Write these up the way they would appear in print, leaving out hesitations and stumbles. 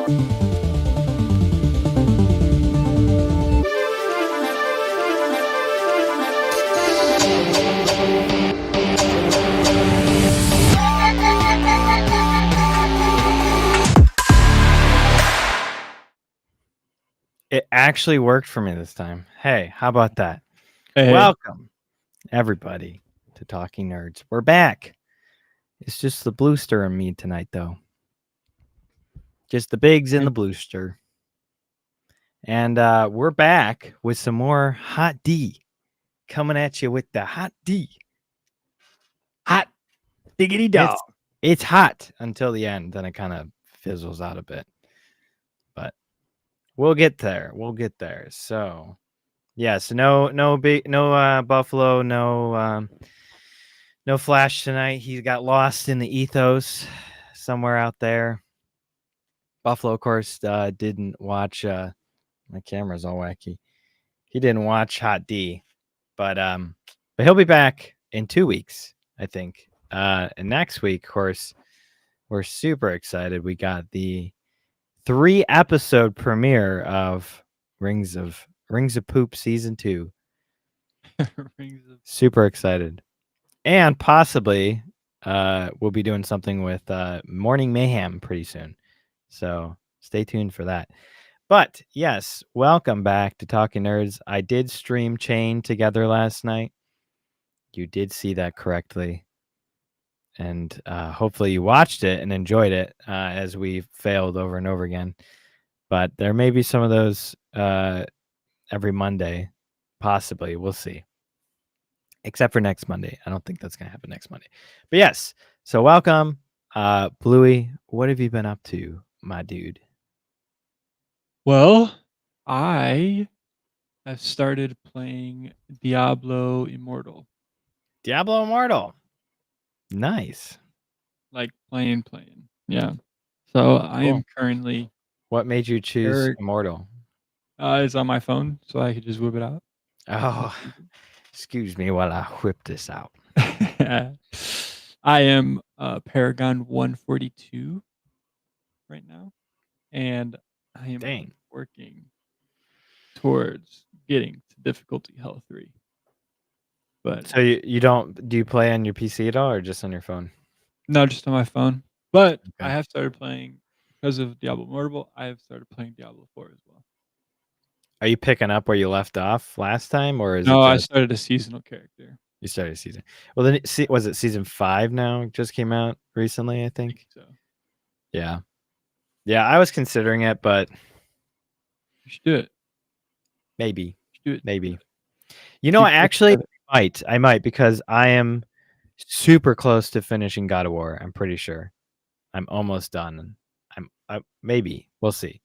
It actually worked for me this time. Hey, how about that? Hey, Welcome, everybody, to Talking Nerds. We're back. It's just the Bluester and me tonight, though. Just the Bigs and the Bluester. And we're back with some more Hot D. Coming at you with the Hot D. hot diggity dog. It's hot until the end. Then it kind of fizzles out a bit. But we'll get there. So, yes, no Buffalo, no Flash tonight. He got lost in the ethos somewhere out there. Buffalo, of course, didn't watch. My camera's all wacky. He didn't watch Hot D, but he'll be back in 2 weeks, I think. And next week, of course, we're super excited. We got the 3-episode premiere of Rings of Poop season 2. Super excited. And possibly we'll be doing something with Morning Mayhem pretty soon. So stay tuned for that. But yes, welcome back to Talking Nerds. I did stream Chain together last night. You did see that correctly. And hopefully you watched it and enjoyed it as we failed over and over again. But there may be some of those every Monday, possibly. We'll see. Except for next Monday. I don't think that's going to happen next Monday. But yes, so welcome. Bluey, what have you been up to, my dude? Well, I have started playing Diablo Immortal. Diablo Immortal. Nice. Like playing. Yeah. So I am currently. What made you choose Immortal? It's on my phone, so I could just whip it out. Oh, excuse me while I whip this out. I am Paragon 142 right now, and I am working towards getting to difficulty hell 3. But so you don't do you play on your PC at all, or just on your phone? No, just on my phone. But I have started playing because of Diablo Immortal. I have started playing Diablo 4 as well. Are you picking up where you left off last time, or is no? it I started a seasonal character. You started a season. Well, then was it season 5 now? Just came out recently, I think. So. Yeah. I was considering it, but you should do it. Maybe. You should do it. Maybe. You know, I might because I am super close to finishing God of War. I'm pretty sure. I'm almost done. Maybe we'll see.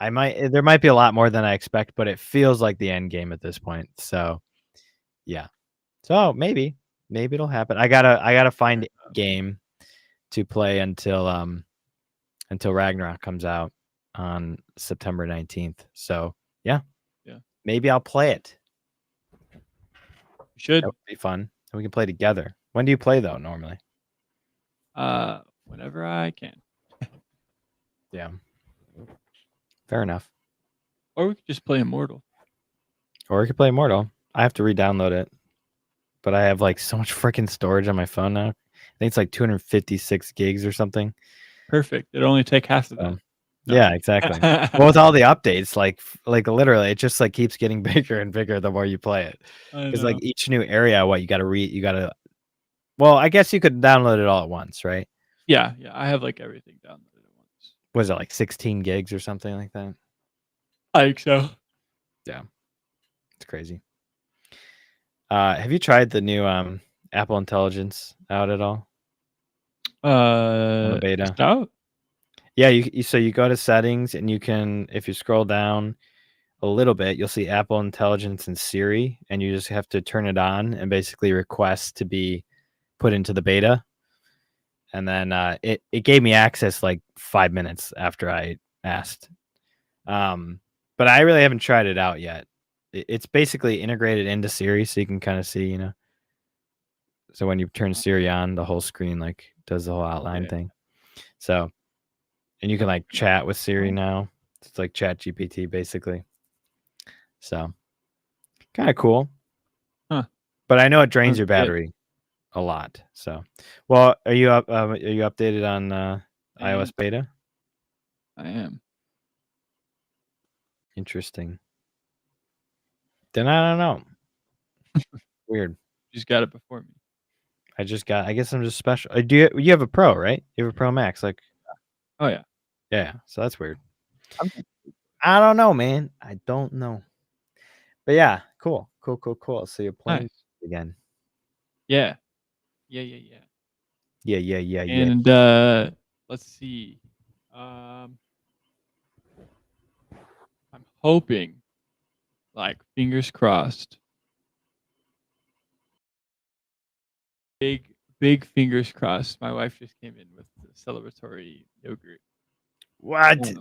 There might be a lot more than I expect, but it feels like the end game at this point. So, yeah. So maybe it'll happen. I gotta find a game to play until Ragnarok comes out on September 19th. So yeah, maybe I'll play it. You should. That would be fun. And we can play together. When do you play though? Normally. Whenever I can. Yeah. Fair enough. Or we could just play Immortal. Or we could play Immortal. I have to re-download it. But I have like so much freaking storage on my phone now. I think it's like 256 gigs or something. Perfect. It'll only take half of that. Yeah, exactly. Well, with all the updates, like literally, it just like keeps getting bigger and bigger the more you play it. Because like each new area, you gotta. Well, I guess you could download it all at once, right? Yeah. I have like everything downloaded at once. Was it like 16 gigs or something like that? I think so. Yeah, it's crazy. Have you tried the new Apple Intelligence out at all? The beta. It's out? Yeah, you go to settings and you can, if you scroll down a little bit, you'll see Apple Intelligence and Siri, and you just have to turn it on and basically request to be put into the beta. And then it gave me access like 5 minutes after I asked. But I really haven't tried it out yet. It's basically integrated into Siri, so you can kind of see, So when you turn Siri on, the whole screen like does the whole outline thing. So and you can like chat with Siri Oh. now. It's like Chat GPT basically. So kind of cool. Huh. But I know it drains Sounds your good. battery a lot. So, well, are you up? Are you updated on iOS beta? I am. Interesting. Then I don't know. Weird. You just got it before me. I guess I'm just special. You have a Pro, right? You have a Pro Max, like Oh yeah. yeah. So that's weird. I'm I don't know, man. I don't know. But yeah, cool. So you're playing nice. again. Yeah. Yeah. And let's see. I'm hoping, like, fingers crossed. Big fingers crossed. My wife just came in with the celebratory yogurt. What?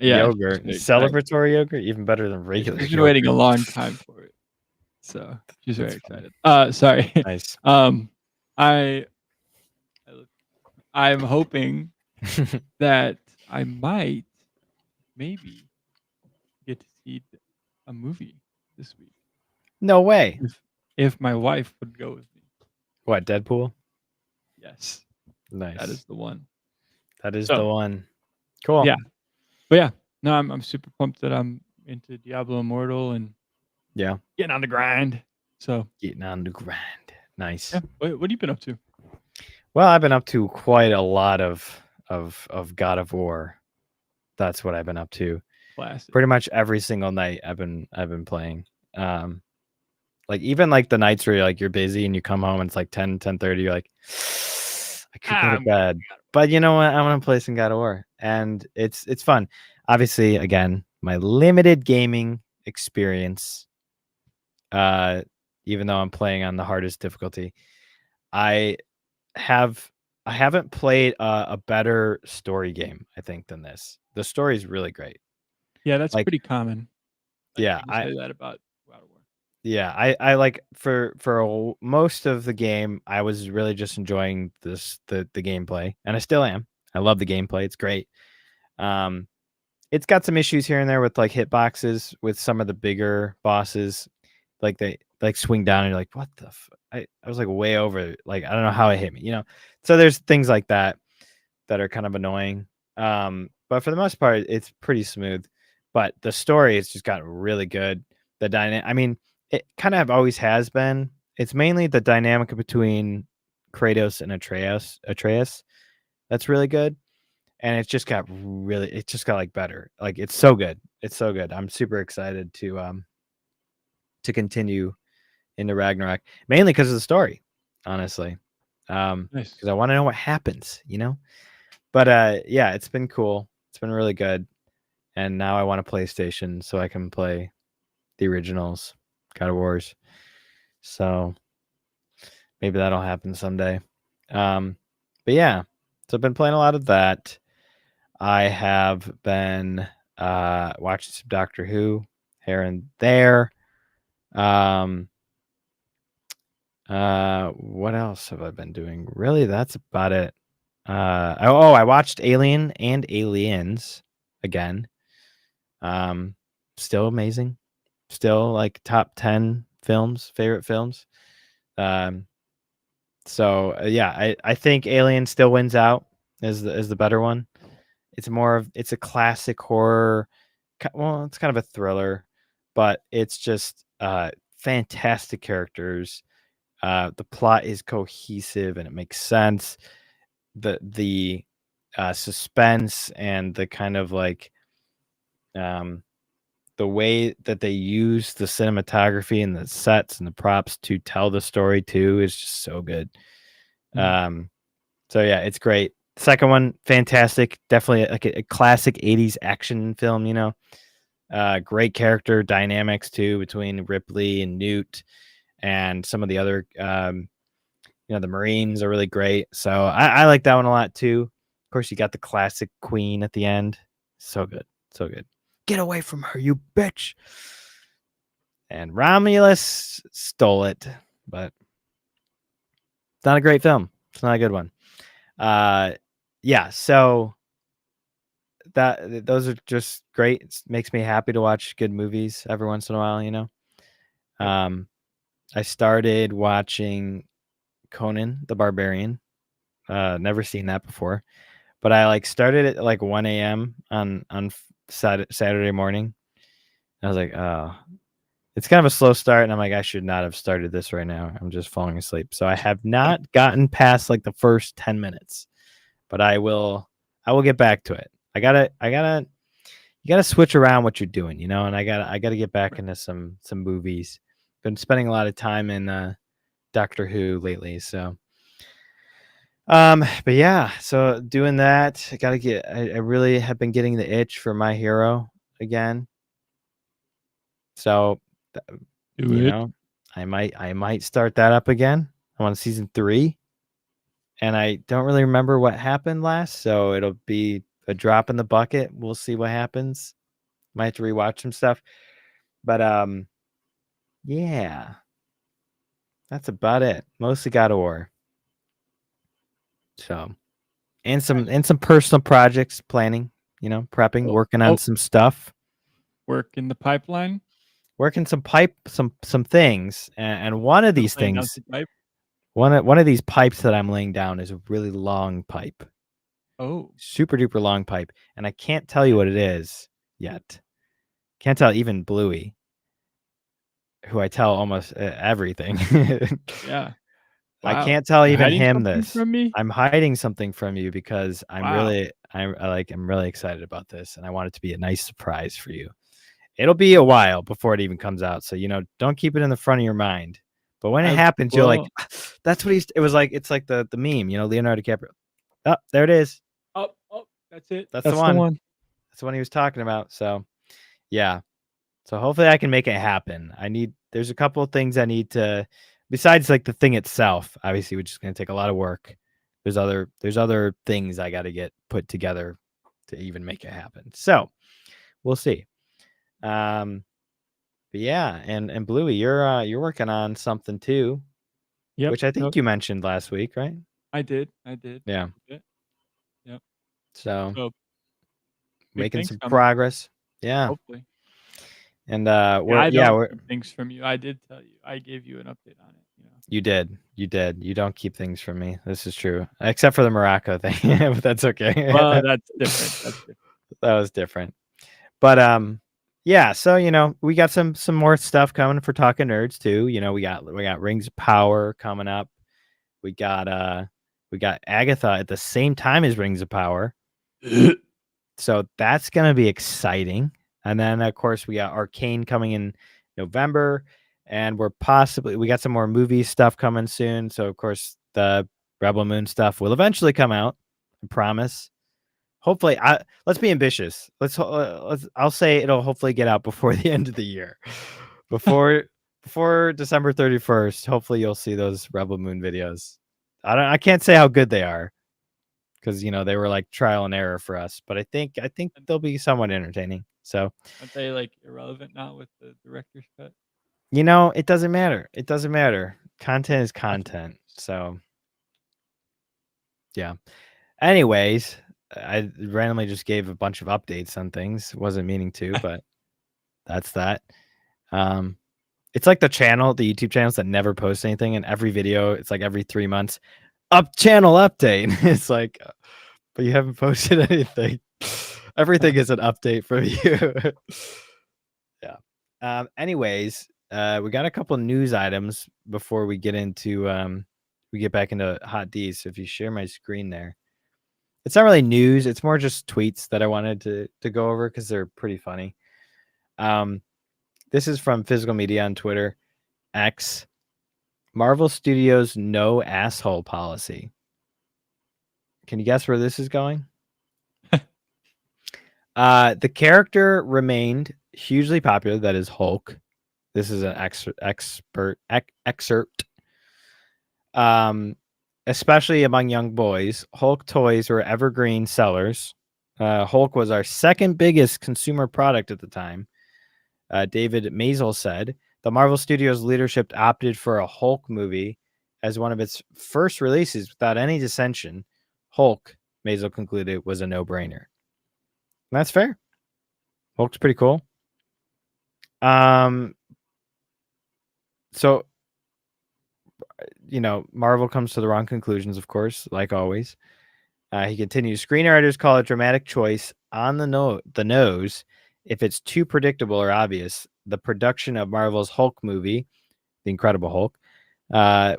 Yeah, Yogurt. she's very excited. Celebratory yogurt? Even better than regular She's been yogurt. waiting a long time for it. So she's very excited. Sorry. Nice. I'm hoping that I might maybe get to see a movie this week. No way. If my wife would go with me. What, Deadpool? Yes. Nice. That is the one. That is the one. Cool. Yeah. But yeah, no, I'm super pumped that I'm into Diablo Immortal and getting on the grind. So getting on the grind. Nice. Yeah. What have you been up to? Well, I've been up to quite a lot of God of War. That's what I've been up to. Classic. Pretty much every single night I've been playing. Like even like the nights where like you're busy and you come home and it's like 10:30, you're like, I could go to bed. But you know what? I want to play some God of War. And it's fun. Obviously, again, my limited gaming experience, even though I'm playing on the hardest difficulty, I haven't played a better story game, I think, than this. The story is really great. Yeah, that's pretty common. Yeah, I say that about God of War. Yeah, I like for most of the game, I was really just enjoying the gameplay, and I still am. I love the gameplay; it's great. It's got some issues here and there with like hitboxes with some of the bigger bosses, like they like swing down and you're like, what the? I was like way over, like I don't know how it hit me, you know. So there's things like that that are kind of annoying. But for the most part, it's pretty smooth. But the story has just got really good. The dynamic, I mean, it kind of always has been. It's mainly the dynamic between Kratos and Atreus that's really good. And it just got like better. Like it's so good. It's so good. I'm super excited to continue into Ragnarok, mainly because of the story, honestly. Nice. Because I want to know what happens, you know. But yeah, it's been cool. It's been really good. And now I want a PlayStation so I can play the originals, God of Wars. So maybe that'll happen someday. But yeah, so I've been playing a lot of that. I have been watching some Doctor Who here and there. What else have I been doing? Really, that's about it. I watched Alien and Aliens again. Still amazing. Still like top 10 favorite films. So yeah, I think Alien still wins out as the better one. It's a classic horror. Well, it's kind of a thriller, but it's just fantastic characters. The plot is cohesive and it makes sense. The suspense and the kind of like the way that they use the cinematography and the sets and the props to tell the story too is just so good. So yeah, it's great. Second one, fantastic. Definitely like a classic 80s action film, you know. Great character dynamics too between Ripley and Newt and some of the other the Marines are really great. So I like that one a lot too. Of course, you got the classic Queen at the end. So good. So good. Get away from her, you bitch. And Romulus stole it, but it's not a great film. It's not a good one. Yeah, so those are just great. It makes me happy to watch good movies every once in a while, you know. I started watching Conan the Barbarian. Never seen that before, but I like started at like 1 a.m. on Saturday morning. I was like, oh, it's kind of a slow start, and I'm like, I should not have started this right now. I'm just falling asleep, so I have not gotten past like the first 10 minutes, but I will get back to it. You gotta switch around what you're doing, you know, and I gotta get back into some movies. Been spending a lot of time in Doctor Who lately, so but yeah, so doing that, I really have been getting the itch for My Hero again. So you know, I might start that up again. I'm on season 3, and I don't really remember what happened last, so it'll be a drop in the bucket. We'll see what happens. Might have to rewatch some stuff, but yeah, that's about it. Mostly God of War. So, and some personal projects planning. You know, prepping, working on some stuff. Work in the pipeline. Working some things, and one of these things, one of these pipes that I'm laying down is a really long pipe. Oh, super duper long pipe, and I can't tell you what it is yet. Can't tell even Bluey, who I tell almost everything. Yeah. Wow. I can't tell even him this. From me? I'm hiding something from you because I'm really excited about this, and I want it to be a nice surprise for you. It'll be a while before it even comes out, so don't keep it in the front of your mind. But when it happens, you're like, that's what it was like. It's like the meme, Leonardo DiCaprio. Oh, there it is. Oh, that's it. That's the one. That's the one he was talking about. So, yeah. So hopefully I can make it happen. There's a couple of things I need to, besides like the thing itself, obviously, which is going to take a lot of work. There's other things I got to get put together to even make it happen. So we'll see. But yeah, and Bluey, you're working on something too. Yep. Which I think you mentioned last week, right? I did. Yeah. Yep. So making some progress. Yeah. Hopefully. And we're things from you. I did tell you. I gave you an update on it. You did. You don't keep things from me. This is true, except for the Morocco thing. But that's okay. Well, that's different. That was different. But yeah. So we got some more stuff coming for Talking Nerds too. We got Rings of Power coming up. We got Agatha at the same time as Rings of Power. So that's gonna be exciting. And then of course we got Arcane coming in November, and we got some more movie stuff coming soon. So of course the Rebel Moon stuff will eventually come out. I promise. Hopefully, let's be ambitious. I'll say it'll hopefully get out before the end of the year, before December 31st. Hopefully, you'll see those Rebel Moon videos. I can't say how good they are, because they were like trial and error for us. But I think they'll be somewhat entertaining. So aren't they like irrelevant now with the director's cut? It doesn't matter. It doesn't matter. Content is content. So yeah. Anyways, I randomly just gave a bunch of updates on things. Wasn't meaning to, but that's that. It's like the YouTube channels that never post anything, and every video, it's like every 3 months, channel update. It's like, but you haven't posted anything. Everything is an update for you. Yeah. Anyways, we got a couple news items before we get back into Hot D's. So if you share my screen there. It's not really news. It's more just tweets that I wanted to go over because they're pretty funny. This is from Physical Media on Twitter. X. Marvel Studios no asshole policy. Can you guess where this is going? The character remained hugely popular. That is Hulk. This is an excerpt. Especially among young boys, Hulk toys were evergreen sellers. Hulk was our second biggest consumer product at the time. David Maisel said, the Marvel Studios leadership opted for a Hulk movie as one of its first releases without any dissension. Hulk, Maisel concluded, was a no-brainer. That's fair. Hulk's pretty cool. So, Marvel comes to the wrong conclusions, of course, like always. He continues, screenwriters call it dramatic choice on the nose if it's too predictable or obvious. The production of Marvel's Hulk movie, The Incredible Hulk,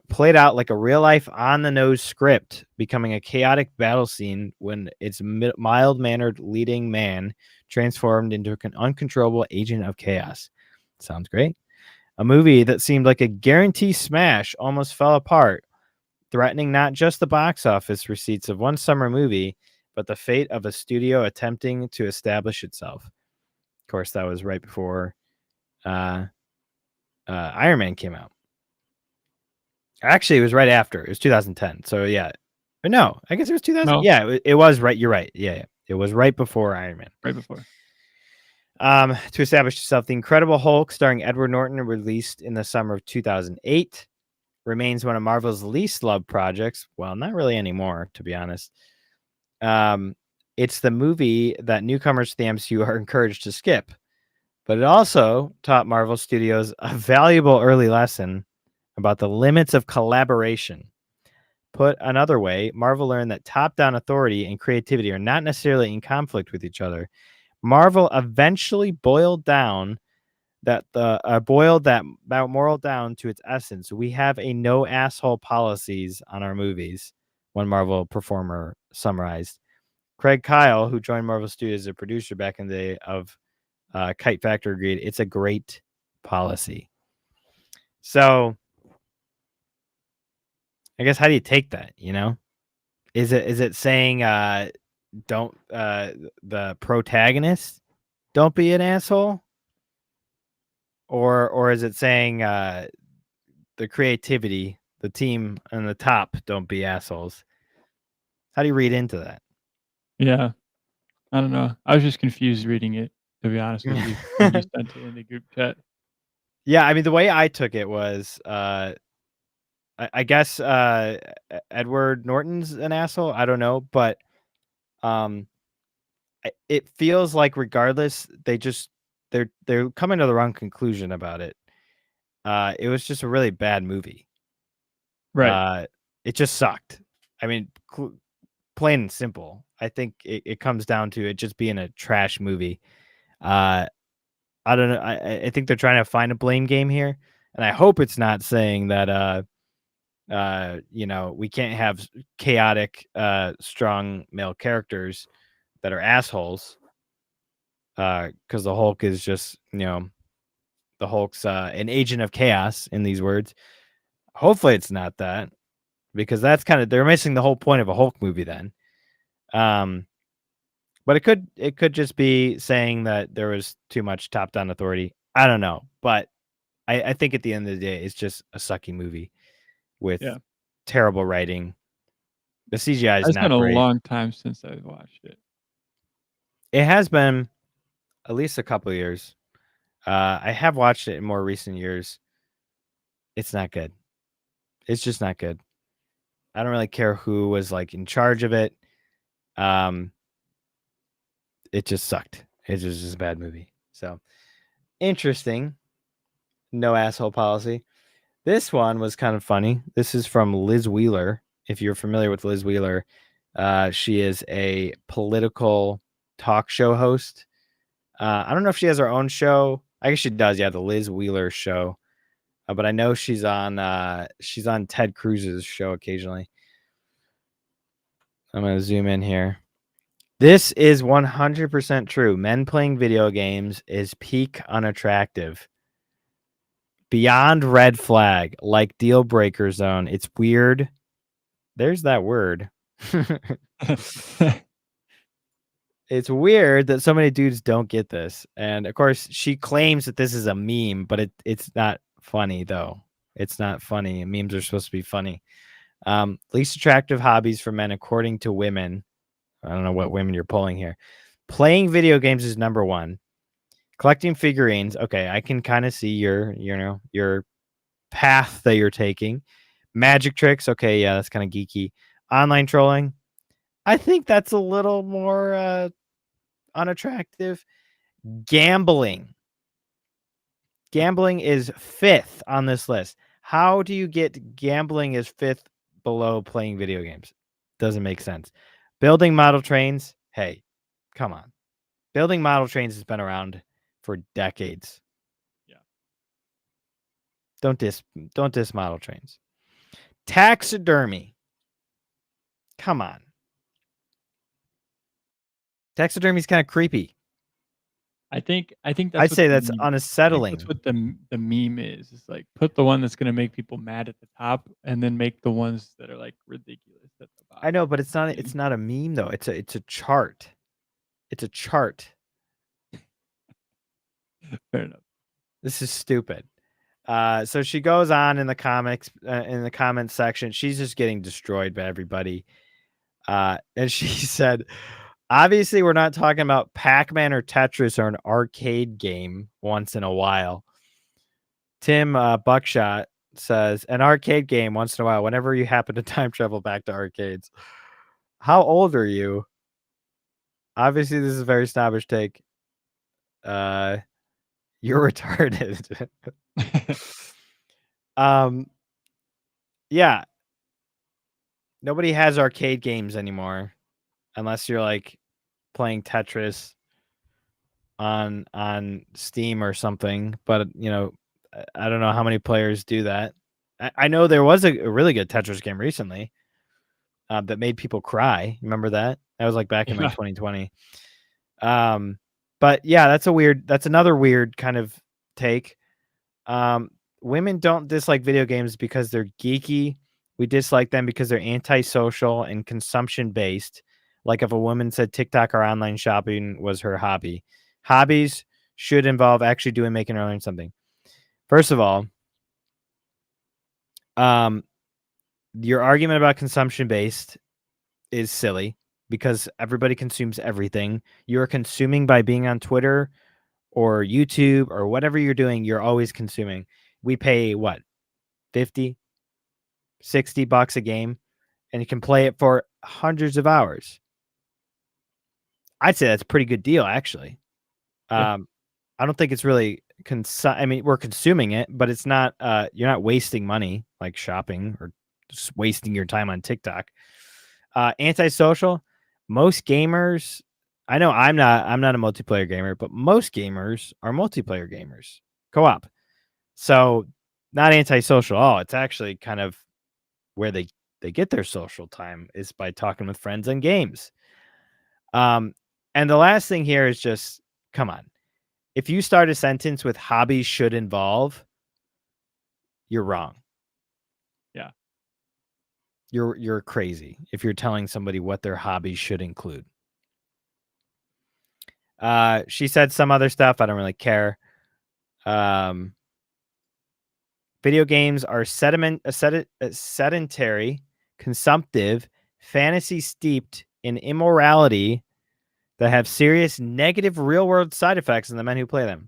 played out like a real-life on-the-nose script, becoming a chaotic battle scene when its mild-mannered leading man transformed into an uncontrollable agent of chaos. Sounds great. A movie that seemed like a guarantee smash almost fell apart, threatening not just the box office receipts of one summer movie, but the fate of a studio attempting to establish itself. Of course, that was right before Iron Man came out. Actually, it was right after. It was 2010. So, yeah. But no, I guess it was 2000. No. Yeah, it was right. You're right. Yeah. It was right before Iron Man. Right before. To establish itself, The Incredible Hulk, starring Edward Norton, released in the summer of 2008, remains one of Marvel's least loved projects. Well, not really anymore, to be honest. It's the movie that newcomers to the MCU are encouraged to skip, but it also taught Marvel Studios a valuable early lesson about the limits of collaboration. Put another way, Marvel learned that top-down authority and creativity are not necessarily in conflict with each other. Marvel eventually boiled that moral down to its essence. We have a no asshole policies on our movies, one Marvel performer summarized. Craig Kyle, who joined Marvel Studios as a producer back in the day of Kite Factor, agreed it's a great policy. So I guess, how do you take that? Is it saying don't the protagonist don't be an asshole, or is it saying the creativity, the team on the top don't be assholes? How do you read into that? Yeah, I don't know. I was just confused reading it, to be honest with you. When you sent it in the group chat. Yeah, I mean, the way I took it was I guess Edward Norton's an asshole. I don't know, but it feels like regardless, they're coming to the wrong conclusion about it. It was just a really bad movie. Right. It just sucked. I mean, plain and simple. I think it comes down to it just being a trash movie. I don't know. I think they're trying to find a blame game here, and I hope it's not saying that we can't have chaotic, strong male characters that are assholes. Because the Hulk is just, the Hulk's an agent of chaos, in these words. Hopefully it's not that, because that's they're missing the whole point of a Hulk movie then. But it could just be saying that there was too much top-down authority. I don't know, but I think at the end of the day, it's just a sucky movie with terrible writing. The CGI is not great. It's been a long time since I've watched it. It has been at least a couple of years. I have watched it in more recent years. It's not good. It's just not good. I don't really care who was in charge of it. It just sucked. It was just a bad movie. So interesting. No asshole policy. This one was kind of funny. This is from Liz Wheeler. If you're familiar with Liz Wheeler, she is a political talk show host. I don't know if she has her own show. I guess she does. Yeah, the Liz Wheeler Show. But I know she's on Ted Cruz's show occasionally. I'm going to zoom in here. This is 100% true. Men playing video games is peak unattractive. Beyond red flag, like deal breaker zone. It's weird. There's that word. It's weird that so many dudes don't get this. And of course, she claims that this is a meme, but it's not funny, though. It's not funny. Memes are supposed to be funny. Least attractive hobbies for men, according to women. I don't know what women you're pulling here. Playing video games is number one. Collecting figurines. Okay, I can kind of see your path that you're taking. Magic tricks. Okay, yeah, that's kind of geeky. Online trolling. I think that's a little more unattractive? Gambling. Gambling is 5th on this list. How do you get gambling as 5th below playing video games? Doesn't make sense. Building model trains. Hey, come on. Building model trains has been around for decades. Yeah. Don't diss model trains. Taxidermy. Come on. Taxidermy is kind of creepy. I think that's I'd say that's I think unsettling. that's what the meme is. It's like put the one that's gonna make people mad at the top, and then make the ones that are like ridiculous at the bottom. I know, but it's not a meme though. It's a chart. It's a chart. Fair enough. This is stupid. So she goes on in the comics, in the comments section. She's just getting destroyed by everybody. And she said, obviously, we're not talking about Pac-Man or Tetris or an arcade game once in a while. Tim Buckshot says, an arcade game once in a while, whenever you happen to time travel back to arcades. How old are you? Obviously, this is a very snobbish take. You're retarded. Yeah. Nobody has arcade games anymore unless you're like playing Tetris on Steam or something, but you know, I don't know how many players do that. I know there was a really good Tetris game recently that made people cry. Remember that? That was like back in like 2020. But yeah, that's another weird kind of take. Women don't dislike video games because they're geeky. We dislike them because they're antisocial and consumption based. Like if a woman said TikTok or online shopping was her hobby. Hobbies should involve actually making or learning something. First of all, your argument about consumption based is silly because everybody consumes everything. You're consuming by being on Twitter or YouTube or whatever you're doing. You're always consuming. We pay what, 50, 60 bucks a game, and you can play it for hundreds of hours. I'd say that's a pretty good deal, actually. Yeah. I don't think it's really I mean, we're consuming it, but it's not. You're not wasting money like shopping or just wasting your time on TikTok. Antisocial. Most gamers. I know I'm not a multiplayer gamer, but most gamers are multiplayer gamers, co-op. So not antisocial at all. It's actually kind of where they get their social time is by talking with friends and games. And the last thing here is just, come on. If you start a sentence with hobbies should involve, you're wrong. Yeah. You're crazy if you're telling somebody what their hobbies should include. She said some other stuff. I don't really care. Video games are sedentary, consumptive, fantasy steeped in immorality that have serious negative real-world side effects in the men who play them.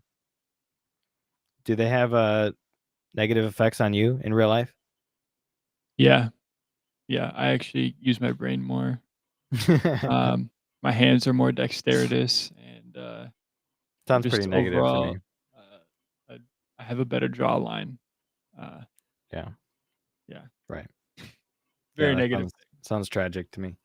Do they have negative effects on you in real life? Yeah. Yeah, I actually use my brain more. My hands are more dexterous, and sounds pretty negative overall, to me. I have a better jawline. Yeah. Yeah. Right. Very negative. Sounds tragic to me.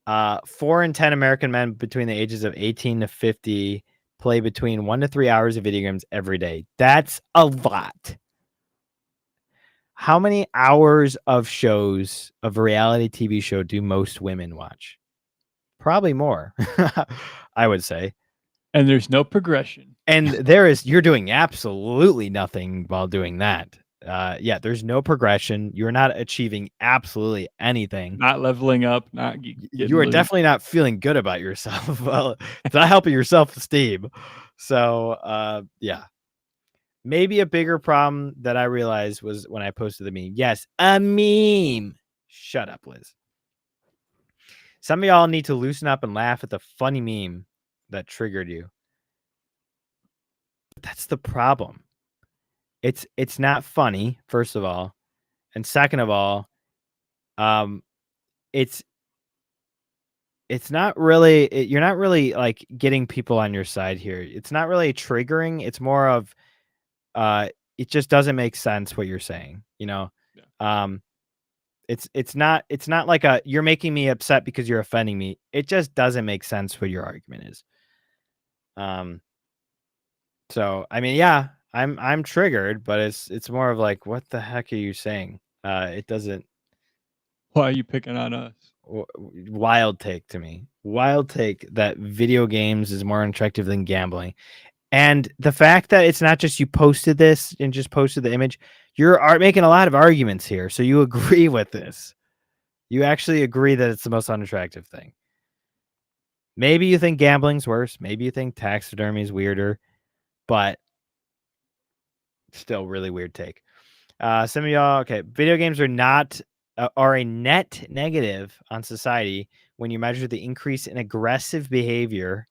4 in 10 American men between the ages of 18 to 50 play between 1 to 3 hours of video games every day. That's a lot. How many hours of reality TV show do most women watch? Probably more, I would say. And there's no progression. And you're doing absolutely nothing while doing that. Yeah, there's no progression. You're not achieving absolutely anything. Not leveling up. You are definitely not feeling good about yourself. Well, it's not helping your self-esteem. So, yeah. Maybe a bigger problem that I realized was when I posted the meme. Yes, a meme. Shut up, Liz. Some of y'all need to loosen up and laugh at the funny meme that triggered you. But that's the problem. It's not funny, first of all. And second of all, it's it's not really you're not really like getting people on your side here. It's not really triggering. It's more of it just doesn't make sense what you're saying, you know. Yeah. It's not like you're making me upset because you're offending me. It just doesn't make sense what your argument is. So I mean, yeah, I'm triggered, but it's more of like, what the heck are you saying? It doesn't. Why are you picking on us? Wild take to me. Wild take that video games is more attractive than gambling. And the fact that it's not just you posted this and just posted the image, you're making a lot of arguments here. So you agree with this. You actually agree that it's the most unattractive thing. Maybe you think gambling's worse. Maybe you think taxidermy is weirder, but still really weird take. Some of y'all, okay, video games are a net negative on society when you measure the increase in aggressive behavior,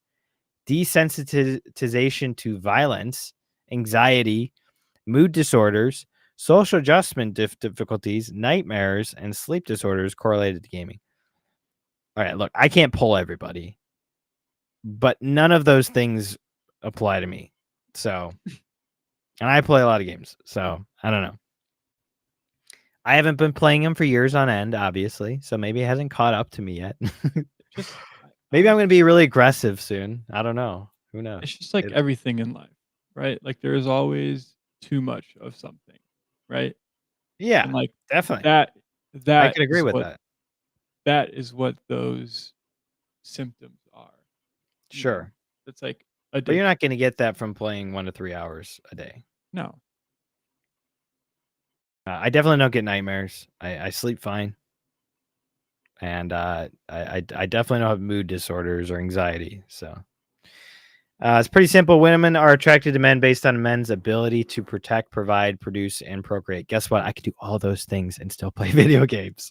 desensitization to violence, anxiety, mood disorders, social adjustment difficulties, nightmares, and sleep disorders correlated to gaming. All right, look, I can't pull everybody, but none of those things apply to me. So, and I play a lot of games, so I don't know. I haven't been playing them for years on end, obviously, so maybe it hasn't caught up to me yet. Maybe I'm going to be really aggressive soon. I don't know. Who knows? It's just like everything in life, right? Like there is always too much of something, right? Yeah, And like definitely. that I can agree with that. That is what those symptoms are. Sure. It's like but you're not going to get that from playing 1 to 3 hours a day. No. I definitely don't get nightmares. I sleep fine. And I definitely don't have mood disorders or anxiety. So it's pretty simple. Women are attracted to men based on men's ability to protect, provide, produce, and procreate. Guess what? I could do all those things and still play video games.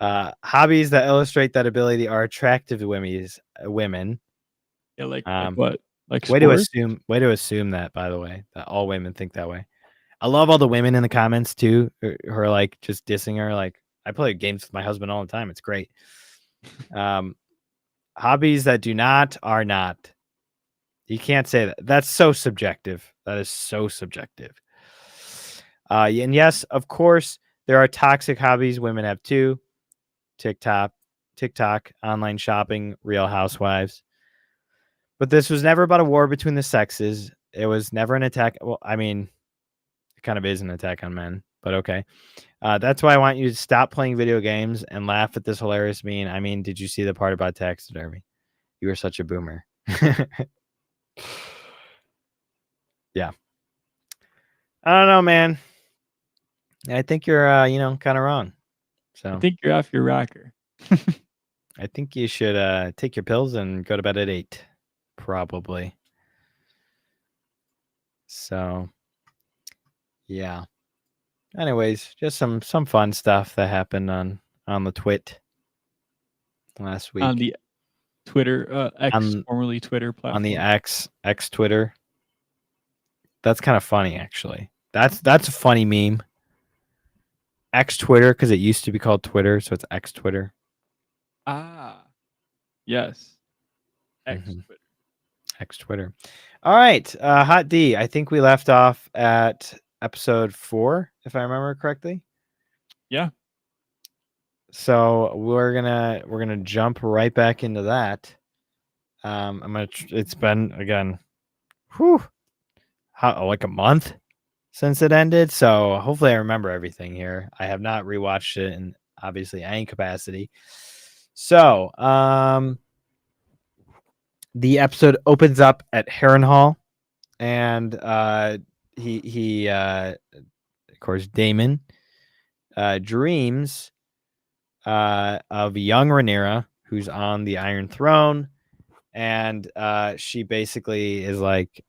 Hobbies that illustrate that ability are attractive to women. Yeah, like what? Like way sports? to assume that, by the way, that all women think that way. I love all the women in the comments too, who are like just dissing her. Like, I play games with my husband all the time. It's great. Hobbies that do not are not. You can't say that. That's so subjective. That is so subjective. And yes, of course, there are toxic hobbies women have too. TikTok, online shopping, Real Housewives. But this was never about a war between the sexes. It was never an attack. Well, I mean, it kind of is an attack on men, but okay. That's why I want you to stop playing video games and laugh at this hilarious meme. I mean, did you see the part about taxidermy? You are such a boomer. Yeah. I don't know, man. I think you're, kind of wrong. So I think you're off your rocker. I think you should take your pills and go to bed at 8, probably. So, yeah. Anyways, just some fun stuff that happened on the twit last week. On the Twitter, X, formerly Twitter platform. On the X Twitter. That's kind of funny, actually. That's a funny meme. X Twitter, because it used to be called Twitter, so it's X Twitter. Ah, yes. X Twitter. X Twitter. All right, Hot D. I think we left off at episode 4, if I remember correctly. Yeah. So we're gonna jump right back into that. It's been again, like a month since it ended. So hopefully I remember everything here. I have not rewatched it in obviously any capacity. So the episode opens up at Harrenhal, and he of course Daemon dreams of young Rhaenyra, who's on the Iron Throne, and she basically is like,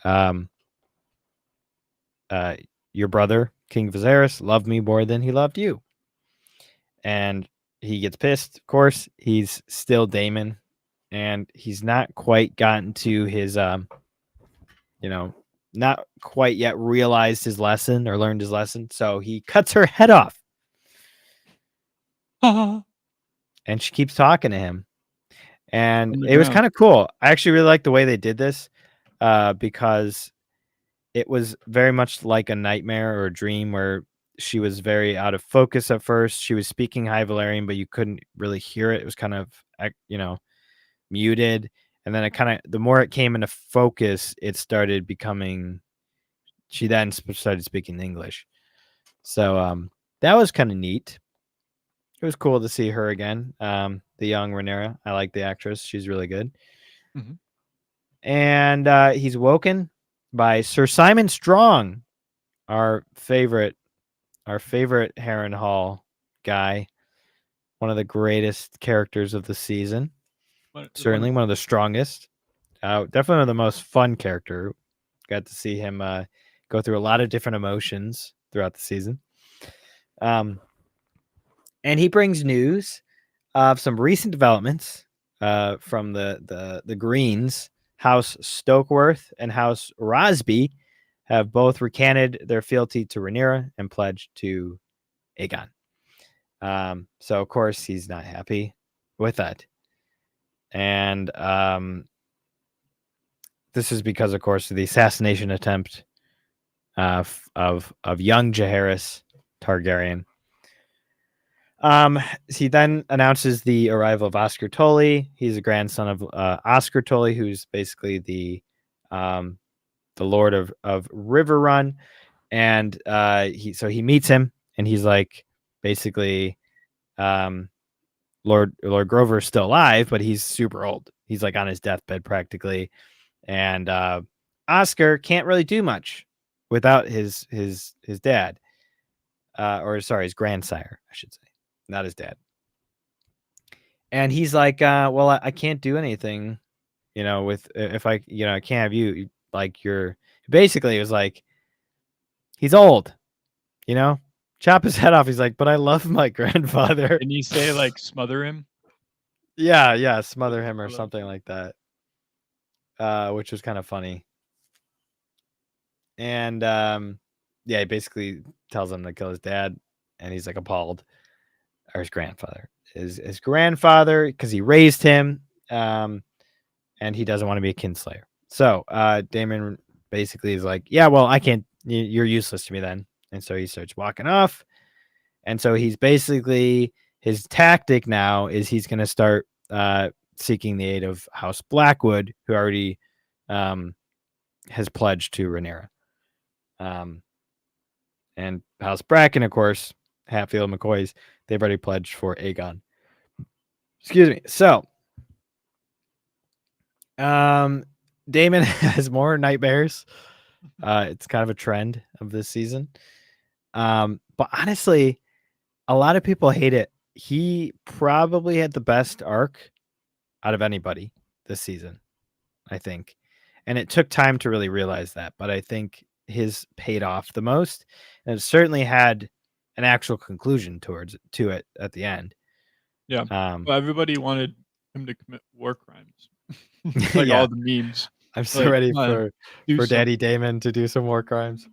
your brother, King Viserys, loved me more than he loved you. And he gets pissed, of course. He's still Daemon, and he's not quite gotten to his, not quite yet realized his lesson or learned his lesson. So he cuts her head off. and she keeps talking to him. And On the it was ground. kind of cool. I actually really like the way they did this because it was very much like a nightmare or a dream where she was very out of focus at first. She was speaking High Valerian, but you couldn't really hear it. It was kind of, muted. And then the more it came into focus, it started becoming, she then started speaking English. So that was kind of neat. It was cool to see her again. The young Rhaenyra. I like the actress. She's really good. Mhm. And he's woken by Sir Simon Strong, our favorite Harrenhal guy, one of the greatest characters of the season. Certainly one of the strongest. Definitely one of the most fun character. Got to see him go through a lot of different emotions throughout the season. And he brings news of some recent developments from the Greens. House Stokeworth and House Rosby have both recanted their fealty to Rhaenyra and pledged to Aegon. So of course he's not happy with that. And this is because, of course, of the assassination attempt of young Jaehaerys Targaryen. He then announces the arrival of Oscar Tully. He's a grandson of Oscar Tully, who's basically the Lord of Riverrun. And he meets him, and he's like, basically, Lord Grover is still alive, but he's super old. He's like on his deathbed practically, and Oscar can't really do much without his dad, his grandsire, I should say, not his dad. And he's like, well, I can't do anything, with if I can't have you. Like, you're basically, it was like, he's old, chop his head off. He's like, but I love my grandfather. Didn't he say, like, smother him? Yeah, smother him I or love something that. like that, which was kind of funny. And he basically tells him to kill his dad, and he's like appalled, or his grandfather, his grandfather, because he raised him, and he doesn't want to be a kinslayer. So Daemon basically is like, yeah, well, I can't. You're useless to me then, and so he starts walking off. And so he's basically, his tactic now is he's going to start seeking the aid of House Blackwood, who already has pledged to Rhaenyra. And House Bracken, of course, Hatfield McCoys, they've already pledged for Aegon. Excuse me. So, Daemon has more nightmares. It's kind of a trend of this season. But honestly, a lot of people hate it. He probably had the best arc out of anybody this season, I think. And it took time to really realize that, but I think his paid off the most, and it certainly had an actual conclusion to it at the end. Yeah. Well, everybody wanted him to commit war crimes. Like, Yeah, all the memes. I'm so Like, ready "Come on, for do Daddy something." Damon to do some war crimes.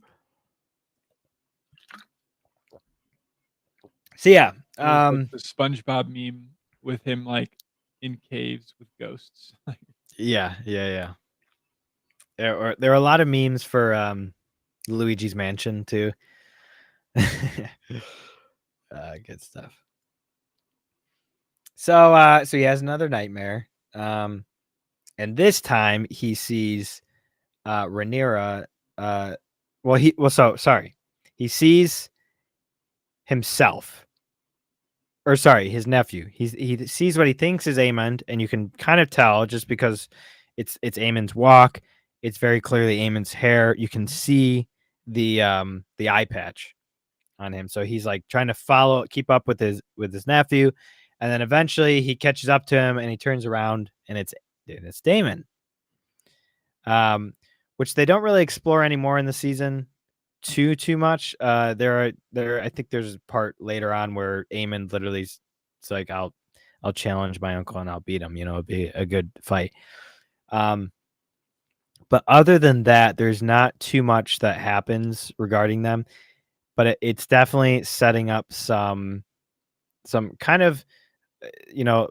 So yeah, There was, like, the SpongeBob meme with him, like, in caves with ghosts. Like, yeah. There were a lot of memes for Luigi's Mansion too. Good stuff. So he has another nightmare. And this time he sees Rhaenyra. He sees himself. Or sorry, his nephew. He sees what he thinks is Aemond, and you can kind of tell just because it's Aemond's walk. It's very clearly Aemond's hair. You can see the eye patch on him. So he's like trying to keep up with his nephew, and then eventually he catches up to him, and he turns around, and it's Daemon. Which they don't really explore anymore in the season too much. I think there's a part later on where Aemond literally it's like, I'll challenge my uncle and I'll beat him. It'd be a good fight. But other than that, there's not too much that happens regarding them. But it's definitely setting up some kind of you know,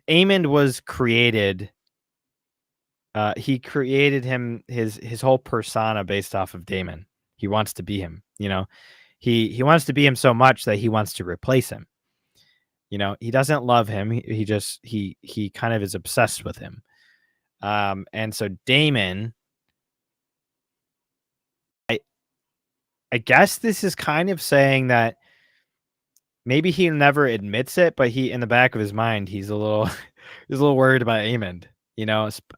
Aemond was created. He created his whole persona based off of Daemon. He wants to be him. He wants to be him so much that he wants to replace him. He doesn't love him. He kind of is obsessed with him. And so Daemon, I guess this is kind of saying that maybe he never admits it, but in the back of his mind, he's a little he's a little worried about Aemond.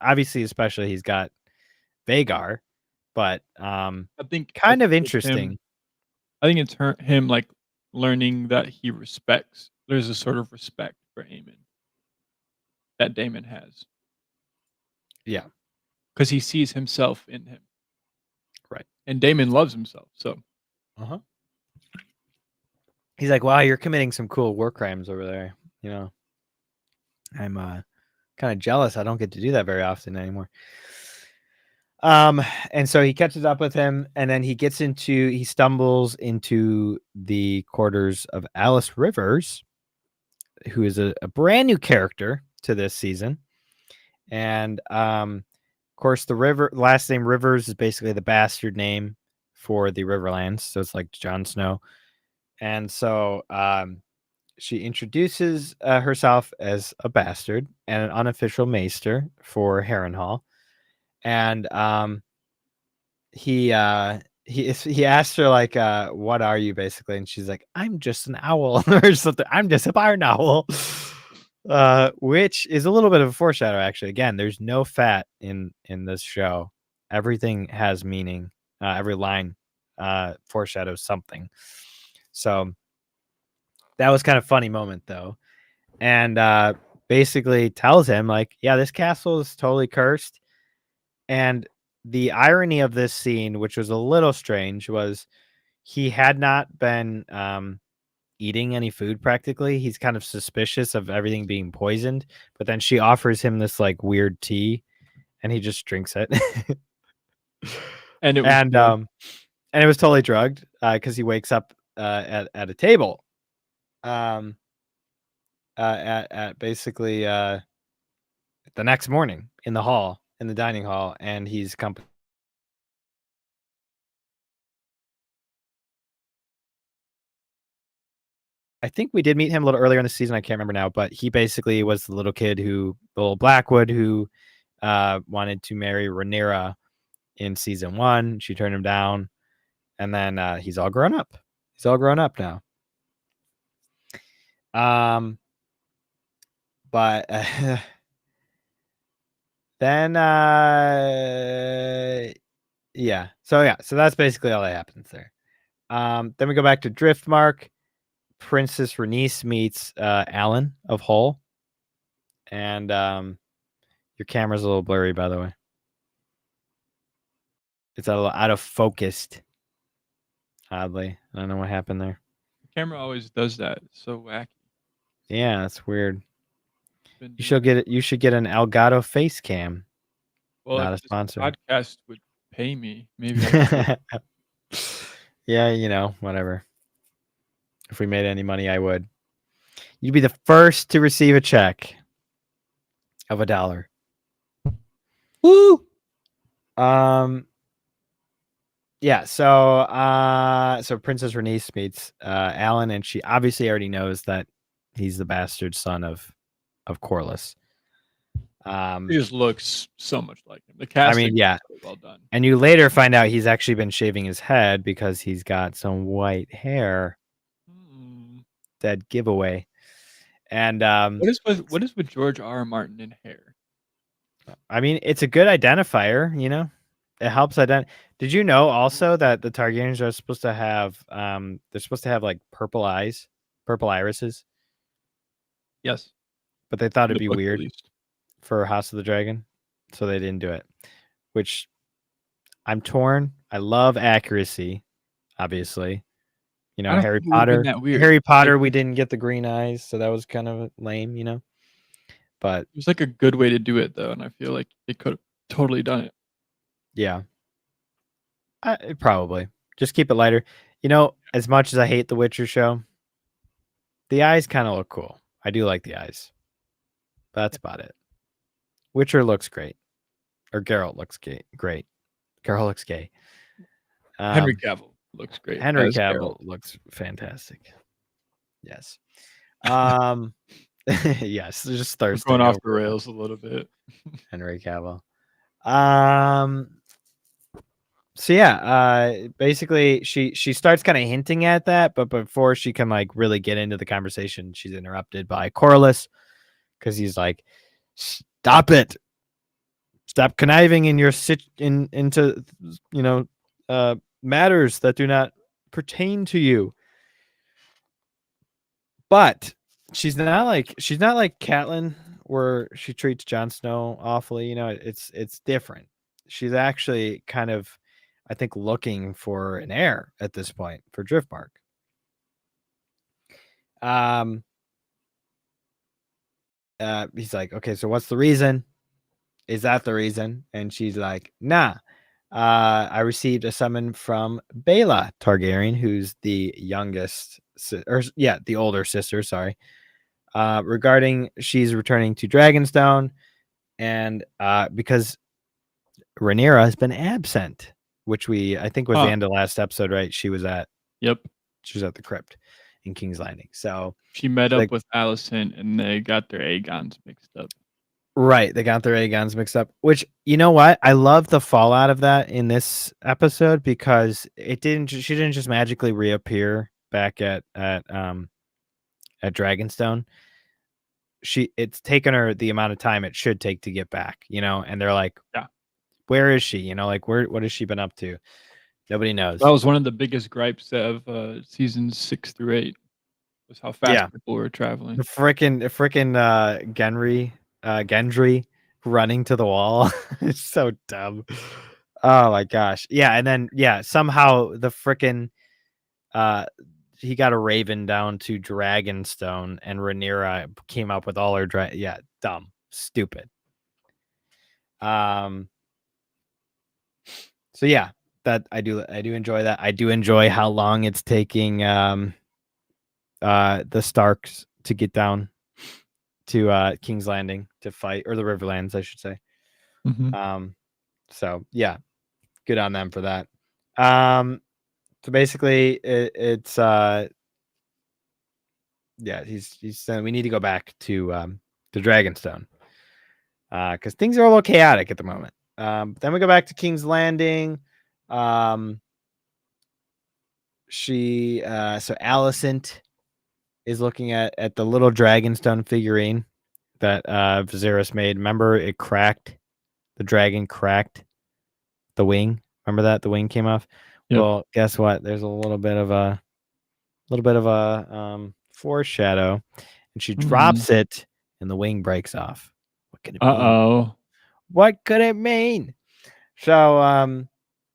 Obviously, especially he's got Vhagar, but I think kind of it's him. interesting. I think it's him like learning that there's a sort of respect for Aemon that Daemon has. Yeah. Because he sees himself in him. Right. And Daemon loves himself, so. He's like, wow, you're committing some cool war crimes over there. I'm kind of jealous. I don't get to do that very often anymore. And so he catches up with him, and then he stumbles into the quarters of Alice Rivers, who is a brand new character to this season. And of course, the last name Rivers is basically the bastard name for the Riverlands. So it's like Jon Snow. And so she introduces herself as a bastard and an unofficial maester for Harrenhal. And he asked her like, what are you basically? And she's like, I'm just an owl or something. I'm just a barn owl. Which is a little bit of a foreshadow, actually. Again, there's no fat in this show. Everything has meaning. Every line foreshadows something. So that was kind of funny moment, though. And basically tells him, like, yeah, this castle is totally cursed. And the irony of this scene, which was a little strange, was he had not been eating any food practically. He's kind of suspicious of everything being poisoned, but then she offers him this like weird tea and he just drinks it. And it was totally drugged because he wakes up at a table at basically the next morning in the dining hall, and he's company. I think we did meet him a little earlier in the season. I can't remember now, but he basically was the little kid the little Blackwood who wanted to marry Rhaenyra in season 1. She turned him down, and then he's all grown up. He's all grown up now. But then yeah. So that's basically all that happens there. Then we go back to Driftmark. Princess Rhaenys meets Alan of Hull, and your camera's a little blurry, by the way. It's out of focused. Oddly, I don't know what happened there. The camera always does that. It's so wacky. Yeah, that's weird. You should get an Elgato face cam. Well, not if a sponsor. This podcast would pay me, maybe. Yeah, whatever. If we made any money, I would. You'd be the first to receive a check of $1. Woo! Yeah, so Princess Rhaenys meets Alan, and she obviously already knows that he's the bastard son of Corlys. He just looks so much like him. The casting, yeah, is so well done. And you later find out he's actually been shaving his head because he's got some white hair. Dead giveaway. And what is with George R. R. Martin and hair? I mean, it's a good identifier. It helps identify. Did you know also that the Targaryens are supposed to have they're supposed to have like purple eyes, purple irises? Yes. But they thought it'd be weird for House of the Dragon, so they didn't do it. Which I'm torn. I love accuracy, obviously. Harry Potter. Harry Potter, we didn't get the green eyes, so that was kind of lame, But it was like a good way to do it, though, and I feel like they could have totally done it. Yeah. Probably. Just keep it lighter. As much as I hate the Witcher show, the eyes kind of look cool. I do like the eyes. That's about it. Witcher looks great. Or Geralt looks great. Geralt looks gay. Henry Cavill looks great. Henry as Cavill Geralt. looks fantastic. Yes. Yes, just We're thirsting going off over the rails a little bit. Henry Cavill. So yeah, basically she starts kind of hinting at that, but before she can like really get into the conversation, she's interrupted by Corlys because he's like, "Stop it! Stop conniving in your into matters that do not pertain to you." But she's not like Catelyn, where she treats Jon Snow awfully. It's different. She's actually kind of, I think, looking for an heir at this point for Driftmark. He's like, okay, so what's the reason? Is that the reason? And she's like, nah. I received a summon from Baela Targaryen, who's the youngest, the older sister. Sorry. Regarding she's returning to Dragonstone, and because Rhaenyra has been absent, which I think was the end of last episode, right? She was at Yep. She was at the crypt in King's Landing. So she met up with Alicent, and they got their Aegons mixed up. Right, they got their Aegons mixed up. Which, you know what? I love the fallout of that in this episode because she didn't just magically reappear back at Dragonstone. It's taken her the amount of time it should take to get back, and they're like, yeah, where is she? Like, what has she been up to? Nobody knows. That was one of the biggest gripes of seasons 6 through 8 was how fast people were traveling. The freaking Gendry running to the wall. It's so dumb. Oh my gosh. Yeah, and then somehow the freaking he got a raven down to Dragonstone, and Rhaenyra came up with all her dumb, stupid. So yeah, that I do enjoy that. I do enjoy how long it's taking the Starks to get down to King's Landing to fight, or the Riverlands, I should say. Mm-hmm. So yeah, good on them for that. So basically, it's he's saying we need to go back to Dragonstone because things are a little chaotic at the moment. Then we go back to King's Landing. So Alicent is looking at the little Dragonstone figurine that Viserys made. Remember, it cracked. The dragon cracked the wing. Remember that the wing came off. Yep. Well, guess what? There's a little bit of a foreshadow, and she drops it, and the wing breaks off. What could it mean? What could it mean? So,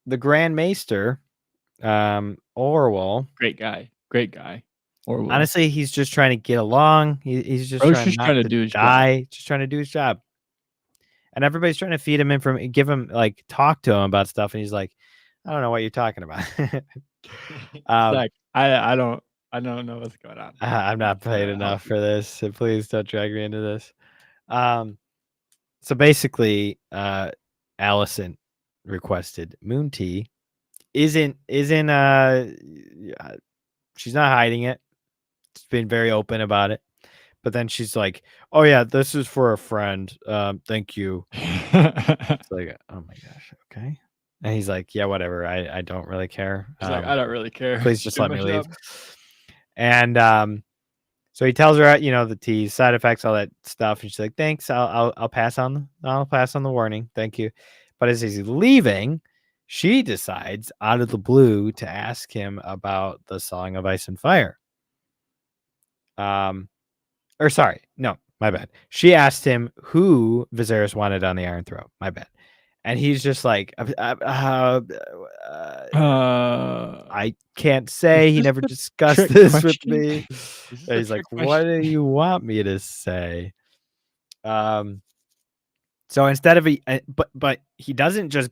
the Grand Maester, Orwell, great guy. Orwell. Honestly, he's just trying to get along. He's just trying to do his job. Just trying to do his job. And everybody's trying to feed him give him talk to him about stuff, and he's like, I don't know what you're talking about. I don't know what's going on. I'm not paid enough for this, so please don't drag me into this. So basically, Alicent requested moon tea. Isn't she's not hiding it. She's been very open about it. But then she's like, "Oh yeah, this is for a friend. Thank you." It's like, oh my gosh, okay. And he's like, "Yeah, whatever. I don't really care." He's like, "I don't really care. Please just let me leave." And so he tells her, the tea side effects, all that stuff, and she's like, "Thanks. I'll pass on. I'll pass on the warning. Thank you." But as he's leaving, she decides out of the blue to ask him about the Song of Ice and Fire. Or sorry, no, my bad. She asked him who Viserys wanted on the Iron Throne. My bad. And he's just like, I can't say. He never discussed this with me. And he's like, what do you want me to say? So instead of but he doesn't just.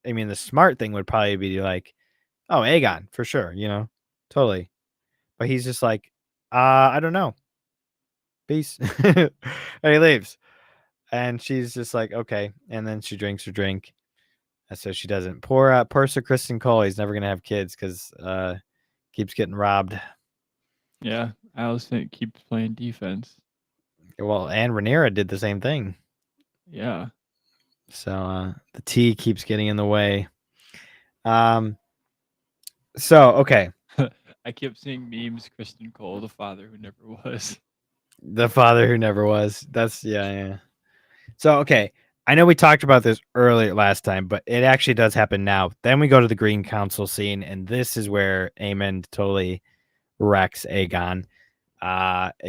I mean, the smart thing would probably be like, oh, Aegon for sure, totally. But he's just like, I don't know. peace. And he leaves. And she's just like, okay. And then she drinks her drink. And so she doesn't. Poor Sir Kristen Cole. He's never gonna have kids because keeps getting robbed. Yeah, Allison keeps playing defense. Well, and Rhaenyra did the same thing. Yeah. So the tea keeps getting in the way. So okay. I kept seeing memes. Kristen Cole, the father who never was. The father who never was. That's yeah. So okay. I know we talked about this earlier last time, but it actually does happen now. Then we go to the Green Council scene, and this is where Aemond totally wrecks Aegon.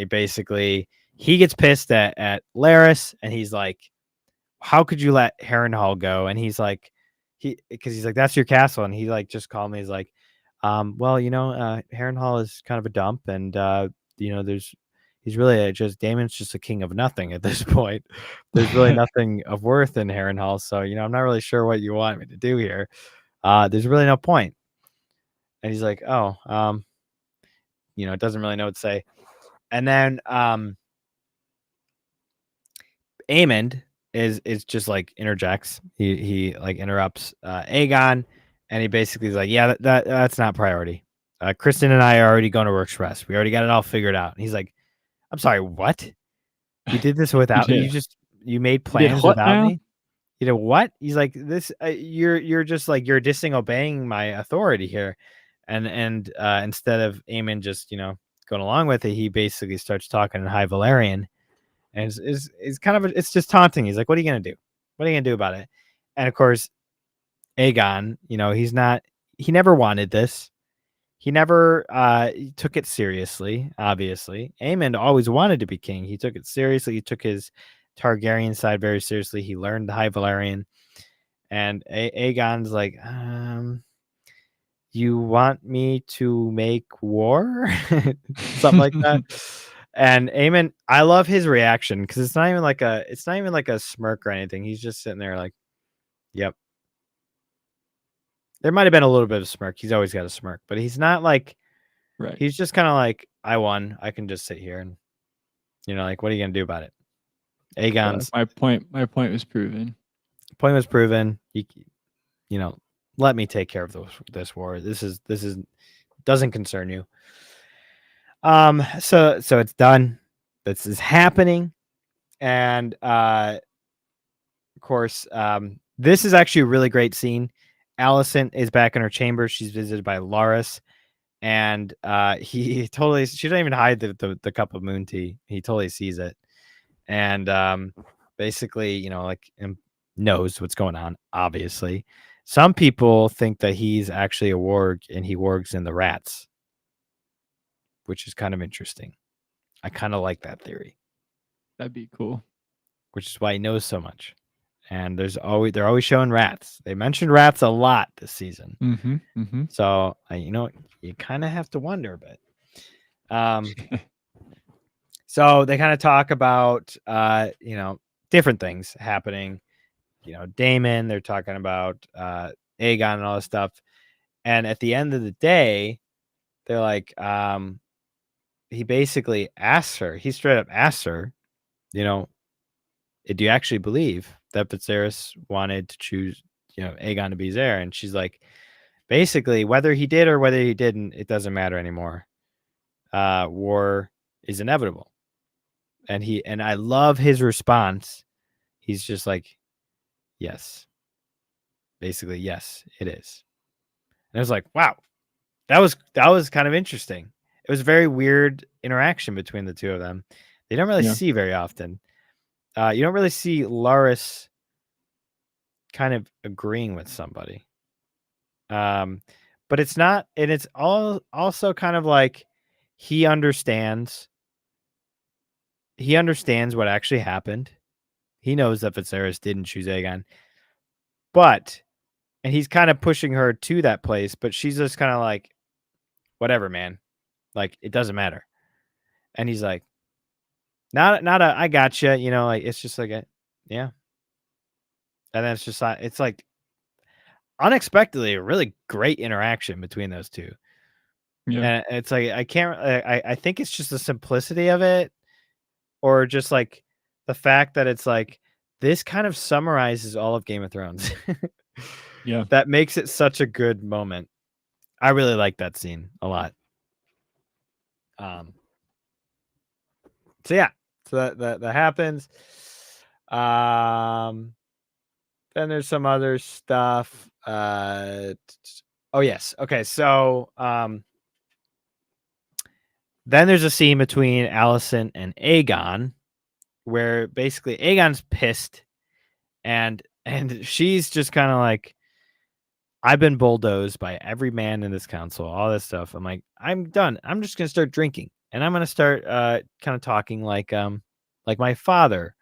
Basically he gets pissed at Larys, and he's like, how could you let Harrenhal go? And he's like, because he's like, that's your castle. And he like just called me. He's like, well, Harrenhal is kind of a dump, and he's really just Daemon's just a king of nothing at this point. There's really nothing of worth in Harrenhal, so I'm not really sure what you want me to do here. There's really no point. And he's like, oh, it doesn't really know what to say. And then Aemond is just like interjects. He like interrupts Aegon, and he basically is like, yeah, that's not priority. Kristen and I are already going to Rook's Rest. We already got it all figured out. And he's like, I'm sorry, what? You did this without me? You made plans without me? You know what? He's like, this you're just like, you're disobeying my authority here. And instead of Aemond just, going along with it, he basically starts talking in High Valyrian. And is kind of it's just taunting. He's like, what are you gonna do? What are you gonna do about it? And of course, Aegon, he never wanted this. He never took it seriously, obviously. Aemond always wanted to be king. He took it seriously. He took his Targaryen side very seriously. He learned the High Valyrian. And Aegon's like, you want me to make war? Something like that. And Aemond, I love his reaction because it's not even like a smirk or anything. He's just sitting there like, yep. There might have been a little bit of a smirk. He's always got a smirk, but he's not like, Right. He's just kind of like, I won. I can just sit here and, like, what are you gonna do about it? Aegon's my point was proven. Point was proven. Let me take care of this war. This is doesn't concern you. So it's done. This is happening. And of course, this is actually a really great scene. Alicent is back in her chamber. She's visited by Larys, and she doesn't even hide the cup of moon tea. He totally sees it, and basically, knows what's going on. Obviously, some people think that he's actually a warg and he wargs in the rats, which is kind of interesting. I kind of like that theory. That'd be cool. Which is why he knows so much. And they're always showing rats. They mentioned rats a lot this season. So you kind of have to wonder a bit. So they kind of talk about different things happening. Daemon. They're talking about Aegon and all this stuff. And at the end of the day, they're like, he basically asks her. He straight up asks her, do you actually believe that Viserys wanted to choose, Aegon to be his heir? And she's like, basically, whether he did or whether he didn't, it doesn't matter anymore. War is inevitable. And I love his response. He's just like, yes. Basically, yes, it is. And I was like, wow, that was kind of interesting. It was a very weird interaction between the two of them. They don't really see very often. You don't really see Larys kind of agreeing with somebody. But it's not, and it's also kind of like he understands what actually happened. He knows that Viserys didn't choose Aegon. And he's kind of pushing her to that place, but she's just kind of like, whatever, man. Like, it doesn't matter. And he's like, I gotcha, like, it's just like yeah. And then it's like unexpectedly a really great interaction between those two. Yeah. And it's like, I think it's just the simplicity of it. or just like the fact that it's like this kind of summarizes all of Game of Thrones. Yeah. That makes it such a good moment. I really like that scene a lot. So yeah, so that happens. Then there's some other stuff. Oh yes, okay. So then there's a scene between Alicent and Aegon, where basically Aegon's pissed, and she's just kind of like, I've been bulldozed by every man in this council, all this stuff. I'm like, I'm done. I'm just gonna start drinking, and I'm gonna start kind of talking like my father,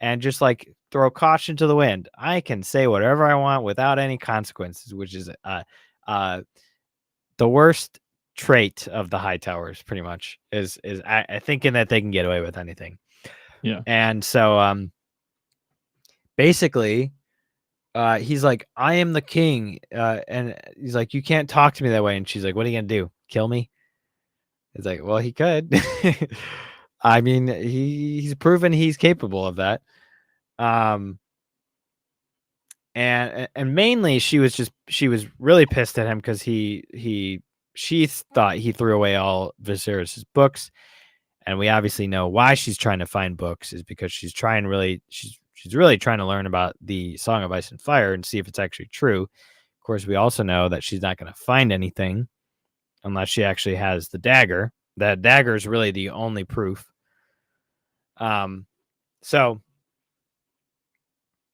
and just like throw caution to the wind. I can say whatever I want without any consequences, which is the worst trait of the High Towers. Pretty much is I thinking that they can get away with anything. Yeah. And so basically he's like, I am the king, and he's like, you can't talk to me that way. And she's like, what are you gonna do, kill me? It's like, well, he could. I mean, he's proven he's capable of that. And mainly she was really pissed at him because she thought he threw away all Viserys' books. And we obviously know why she's trying to find books is because she's really trying to learn about the Song of Ice and Fire and see if it's actually true. Of course, we also know that she's not going to find anything unless she actually has the dagger. That dagger is really the only proof. So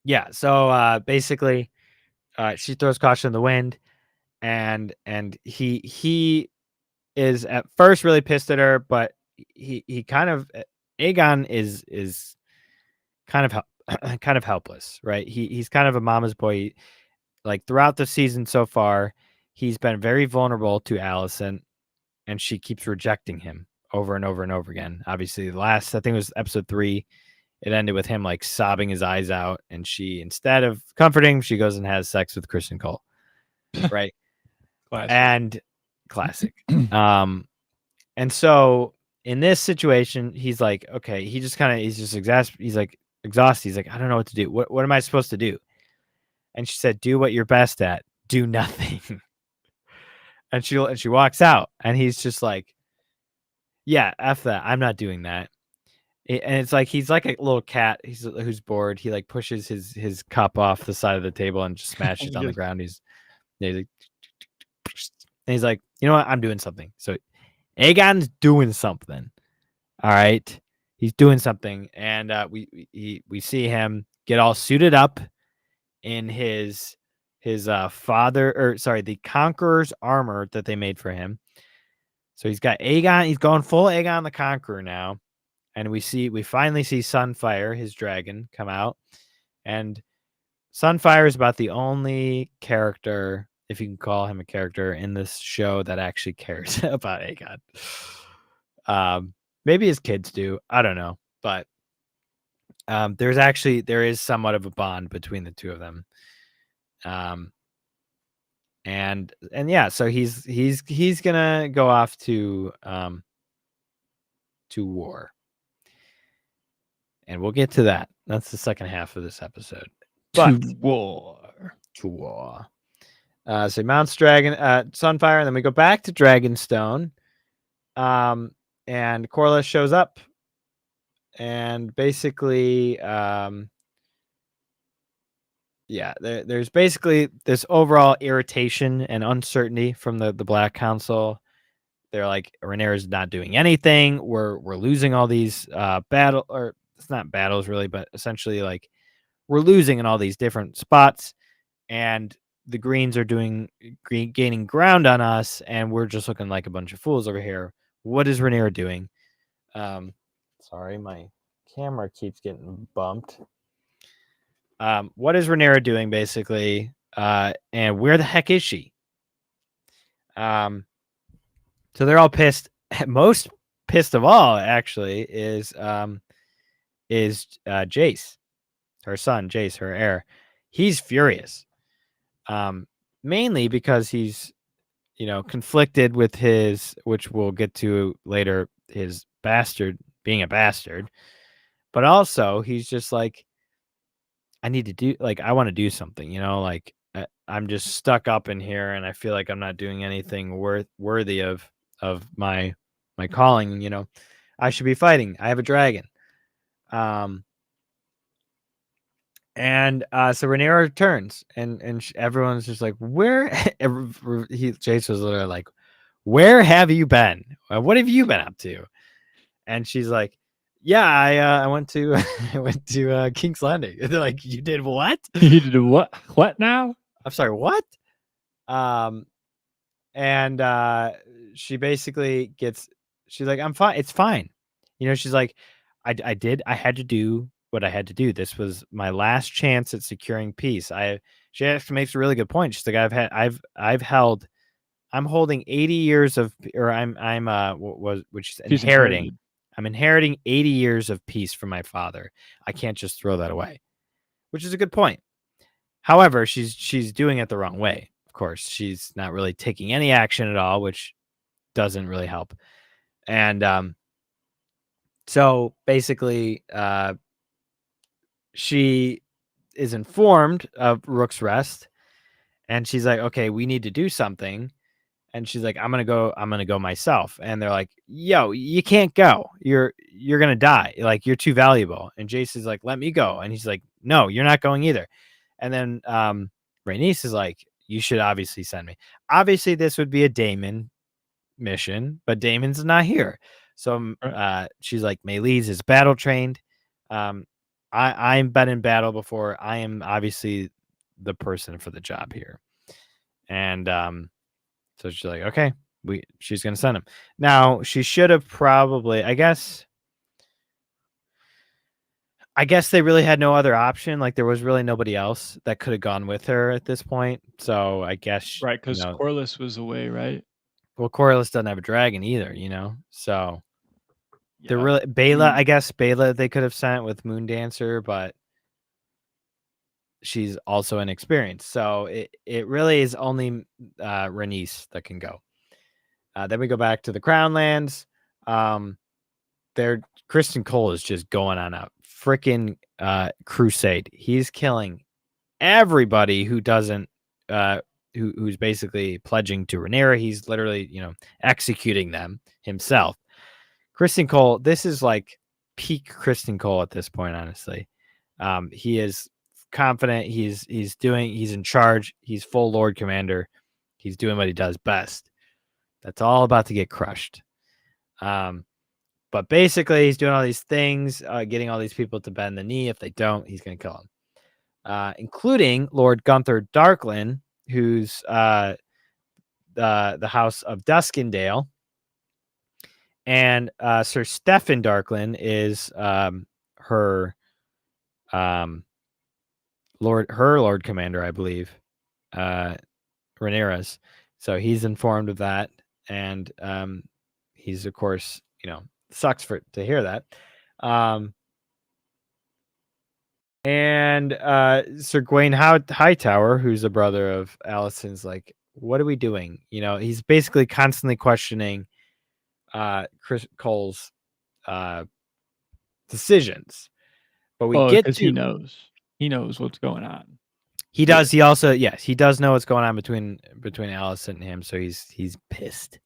yeah, so basically, she throws caution in the wind, and he is at first really pissed at her, but he kind of, Aegon is kind of helpless, right? He's kind of a mama's boy. Like throughout the season so far, he's been very vulnerable to Alicent, and she keeps rejecting him over and over and over again. Obviously, I think it was episode 3, it ended with him like sobbing his eyes out, and she, instead of comforting, she goes and has sex with Kristen Cole, right? Classic. And classic. And so in this situation, he's like, okay, he's just exhausted. He's like exhausted. He's like, I don't know what to do. What am I supposed to do? And she said, do what you're best at. Do nothing. and she walks out, and he's just like, yeah, F that. I'm not doing that. And it's like he's like a little cat who's bored. He like pushes his cup off the side of the table and just smashes it on the ground. He's like, and he's like, you know what? I'm doing something. So Aegon's doing something. All right, he's doing something, and we see him get all suited up in his the Conqueror's armor that they made for him. So he's got Aegon. He's going full Aegon the Conqueror now. And we finally see Sunfire, his dragon, come out. And Sunfire is about the only character, if you can call him a character, in this show that actually cares about Aegon. Maybe his kids do. I don't know. But there is somewhat of a bond between the two of them. And yeah, so he's gonna go off to war. And we'll get to that. That's the second half of this episode. But to war. So mounts Sunfire, and then we go back to Dragonstone. And Corlys shows up, and basically, there's basically this overall irritation and uncertainty from the Black Council. They're like, Rhaenyra's not doing anything. We're losing all these it's not battles really, but essentially like we're losing in all these different spots, and the Greens are gaining ground on us, and we're just looking like a bunch of fools over here. What is Rhaenyra doing? Sorry, my camera keeps getting bumped. What is Rhaenyra doing basically? And where the heck is she? So they're all pissed. Most pissed of all, actually, is Jace, her son, Jace, her heir. He's furious, mainly because he's, conflicted with which we'll get to later, his bastard being a bastard, but also he's just like, I need to do, like, I want to do something, like I'm just stuck up in here and I feel like I'm not doing anything worthy of my calling, I should be fighting. I have a dragon. Um so Rhaenyra returns and everyone's just like, where Jace was literally like, where have you been? What have you been up to? And she's like, yeah, I went to I went to King's Landing. And they're like, you did what? You did what? What now? I'm sorry, what? Um, and she basically she's like, I'm fine. It's fine. She's like, I had to do what I had to do. This was my last chance at securing peace. She actually makes a really good point. She's like, I'm holding 80 years of, or I'm which is She's inheriting. inherited. I'm inheriting 80 years of peace from my father. I can't just throw that away, which is a good point. However, she's doing it the wrong way. Of course, she's not really taking any action at all, which doesn't really help. And so basically, she is informed of Rook's Rest, and she's like, "Okay, we need to do something." And she's like, I'm gonna go myself. And they're like, yo, you can't go. You're gonna die. Like, you're too valuable. And Jace is like, let me go. And he's like, no, you're not going either. And then Rhaenys is like, you should obviously send me. Obviously, this would be a Daemon mission, but Daemon's not here. So she's like, Melees is battle trained. I've been in battle before. I am obviously the person for the job here. And so she's like, okay, she's gonna send him. Now she should have probably, I guess they really had no other option. Like, there was really nobody else that could have gone with her at this point. So I guess Right, because Corlys was away, right? well, Corlys doesn't have a dragon either, So they're Yeah. really Baela. I guess Baela they could have sent with Moondancer, but she's also inexperienced. So it really is only Rhaenys that can go. Then we go back to the Crownlands. Criston Cole is just going on a freaking crusade. He's killing everybody who doesn't who's basically pledging to Rhaenyra. He's literally, executing them himself. Criston Cole, this is like peak Criston Cole at this point, honestly. He is confident. He's in charge. He's full Lord Commander. He's doing what he does best. That's all about to get crushed. But basically, he's doing all these things, getting all these people to bend the knee. If they don't, he's going to kill them, including Lord Gunther Darklyn, who's the House of Duskendale. And Sir Steffon Darklyn is her Lord Commander, I believe, Rhaenyra's. So he's informed of that, and he's, of course, sucks to hear that. And Sir Gawain Hightower, who's the brother of Alicent's, like, what are we doing? He's basically constantly questioning Chris Cole's decisions. But because he knows what's going on. He does. He also, yes, he does know what's going on between Alicent and him. So he's pissed.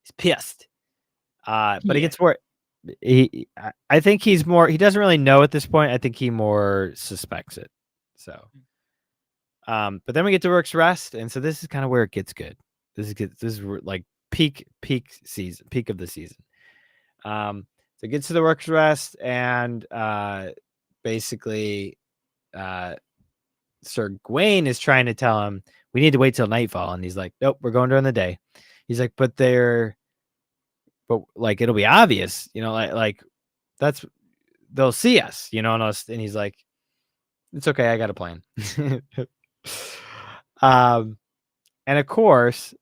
He's pissed. But he gets more. I think he's more. He doesn't really know at this point. I think he more suspects it. So, but then we get to Rook's Rest, and so this is kind of where it gets good. This is like peak season, peak of the season. So it gets to the Rook's Rest, and basically, Sir Gawain is trying to tell him we need to wait till nightfall, and he's like, nope, we're going during the day. He's like, but like, it'll be obvious, like that's, they'll see us, and he's like, it's okay, I got a plan. And of course,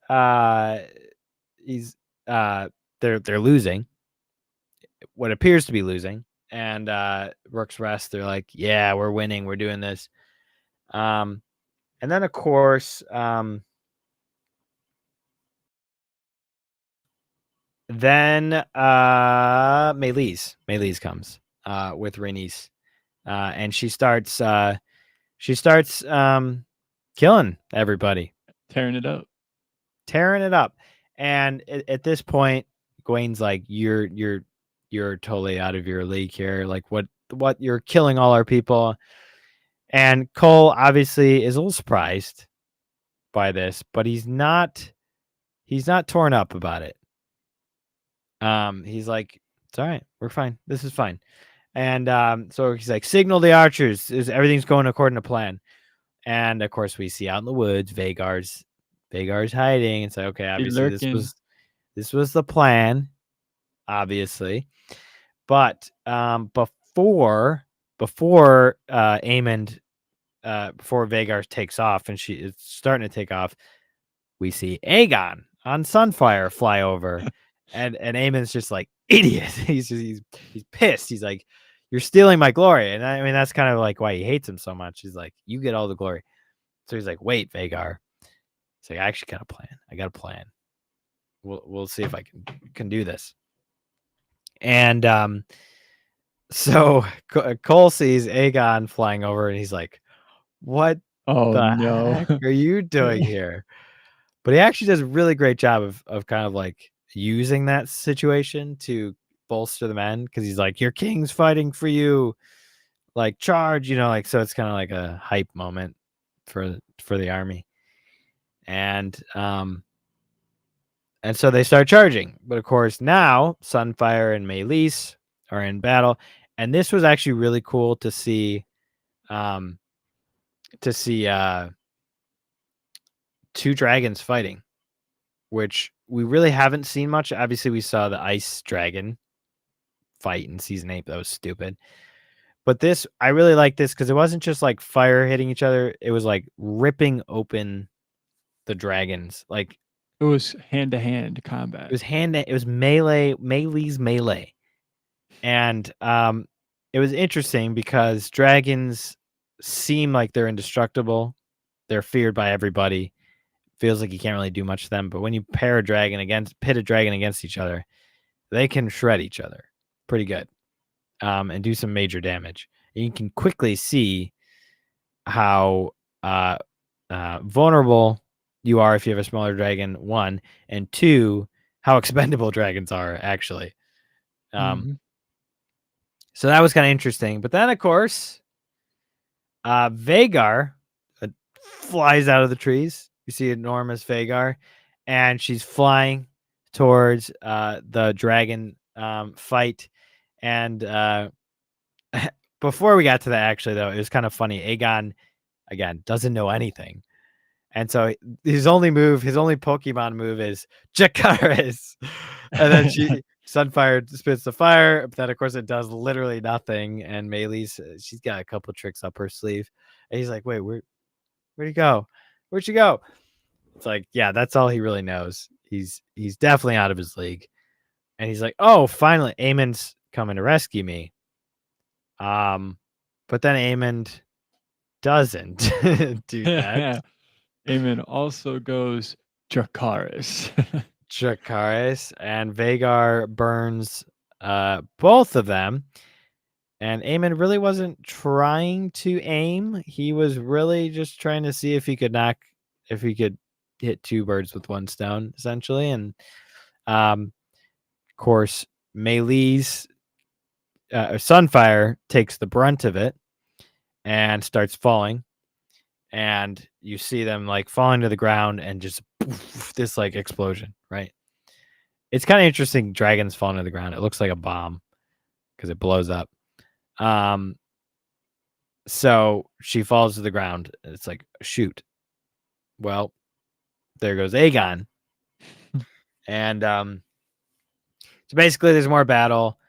he's they're losing, what appears to be losing, and Rook's Rest, they're like, yeah, we're winning, we're doing this. And then, of course, then Maylees comes with Rhaenys, and she starts killing everybody, Tearing it up. tearing it up. And at this point, Gawain's like, you're totally out of your league here. Like, what you're killing all our people. And Cole obviously is a little surprised by this, but he's not torn up about it. He's like, it's all right, we're fine. This is fine. And so he's like, signal the archers. Everything's going according to plan. And of course, we see out in the woods, Vhagar's hiding. It's like, okay, obviously this was the plan, obviously. But before Aemond, before Vhagar takes off, and it's starting to take off, we see Aegon on Sunfire fly over, and Aemond's just like, idiot. He's pissed. He's like, you're stealing my glory. And I mean, that's kind of like why he hates him so much. He's like, you get all the glory. So he's like, wait, Vhagar. He's like, I actually got a plan. I got a plan. We'll see if I can do this. And so Cole sees Aegon flying over, and he's like, what the heck are you doing here? But he actually does a really great job of kind of like using that situation to bolster the men, because he's like, your king's fighting for you, like, charge, like, so it's kind of like a hype moment for the army. And so they start charging. But of course, now Sunfire and Maylease are in battle. And this was actually really cool to see two dragons fighting, which we really haven't seen much. Obviously, we saw the ice dragon fight in season 8. That was stupid. But this, I really like this because it wasn't just like fire hitting each other. It was like ripping open the dragons. Like, it was hand-to-hand combat. It was Maylee's melee. And it was interesting because dragons seem like they're indestructible. They're feared by everybody. Feels like you can't really do much to them. But when you pit a dragon against each other, they can shred each other pretty good, and do some major damage. And you can quickly see how vulnerable you are if you have a smaller dragon, 1, and 2, how expendable dragons are, actually. So that was kind of interesting. But then, of course, Vhagar flies out of the trees. You see enormous Vhagar, and she's flying towards the dragon fight. And before we got to that, actually, though, it was kind of funny. Aegon, again, doesn't know anything. And so his only Pokemon move is Jakaris. And then Sunfire spits the fire, but then of course it does literally nothing. And Maylease, she's got a couple tricks up her sleeve. And he's like, wait, where'd he go? Where'd she go? It's like, yeah, that's all he really knows. He's definitely out of his league. And he's like, oh, finally, Aemond's coming to rescue me. But then Aemond doesn't do that. Aemond also goes Jakaris. Jakaris, and Vhagar burns both of them. And Aemond really wasn't trying to aim. He was really just trying to see if he could hit two birds with one stone, essentially. And of course, Maylease, Sunfire takes the brunt of it and starts falling. And you see them like falling to the ground and just poof, this like explosion, right? It's kind of interesting. Dragons falling to the ground. It looks like a bomb because it blows up. So she falls to the ground. It's like, shoot. Well, there goes Aegon. And so basically there's more battle.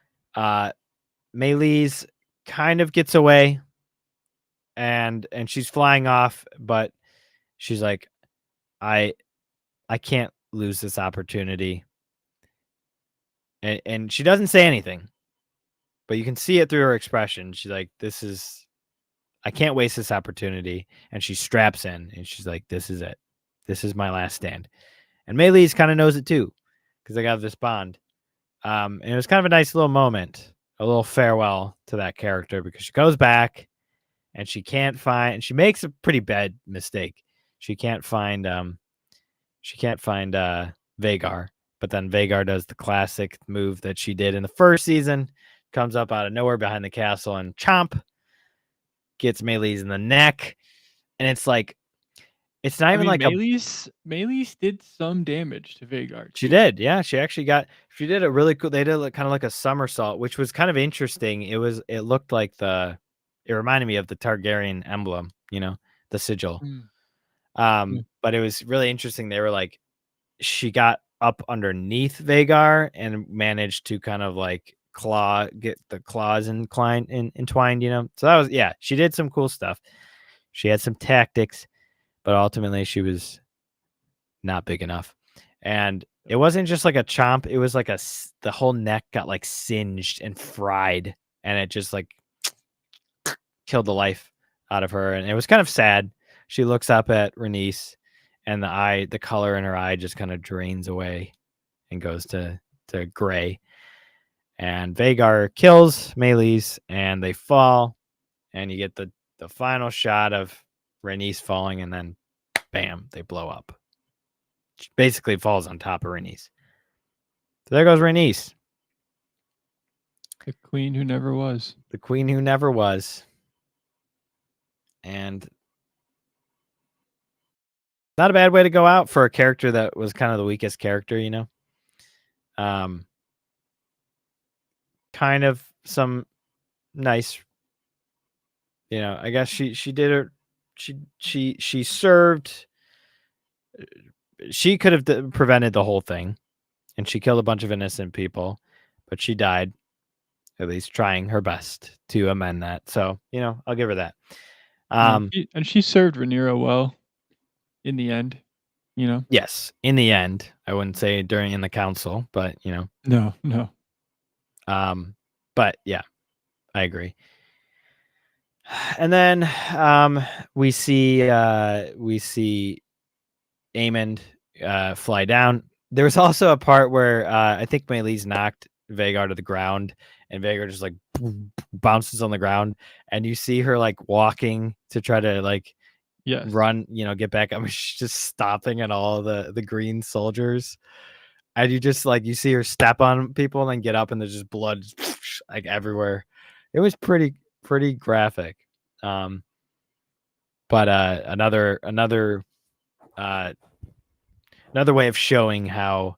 Maylease kind of gets away. And she's flying off, but she's like, I can't lose this opportunity. And she doesn't say anything, but you can see it through her expression. She's like, I can't waste this opportunity. And she straps in and she's like, this is it. This is my last stand. And Maylease kind of knows it too, because they got this bond. And it was kind of a nice little moment, a little farewell to that character, because she goes back and she makes a pretty bad mistake. She can't find Vhagar, but then Vhagar does the classic move that she did in the first season, comes up out of nowhere behind the castle and chomp, gets Meleys in the neck. And it's like, it's not I even mean, like a Meleys did some damage to Vhagar She too. did, yeah. She did a really cool. They did kind of like a somersault, which was kind of interesting. It looked like it reminded me of the Targaryen emblem, the sigil. Mm, yeah. But it was really interesting. They were like, she got up underneath Vhagar and managed to kind of like get the claws entwined, So that was, yeah, she did some cool stuff. She had some tactics, but ultimately she was not big enough. And it wasn't just like a chomp. It was like the whole neck got like singed and fried, and it just like killed the life out of her. And it was kind of sad. She looks up at Rhaenys, and the color in her eye just kind of drains away and goes to gray. And Vhagar kills Meleys, and they fall, and you get the final shot of Rhaenys falling, and then bam, they blow up. She basically falls on top of Rhaenys. So there goes Rhaenys, The queen who never was. the queen who never was. And not a bad way to go out for a character that was kind of the weakest character, Kind of some nice, I guess she did her, she served, she could have prevented the whole thing, and she killed a bunch of innocent people, but she died, at least trying her best to amend that. So, I'll give her that. And she served Rhaenyra well in the end, Yes, in the end, I wouldn't say in the council, but No. but yeah, I agree. And then we see Aemond fly down. There was also a part where I think Meleys knocked Vhagar to the ground, and Vhagar just like bounces on the ground, and you see her like walking to try to like Yes. run, get back up. She's just stopping at all the green soldiers, and you just like you see her step on people and then get up, and there's just blood like everywhere. It was pretty graphic. But another way of showing how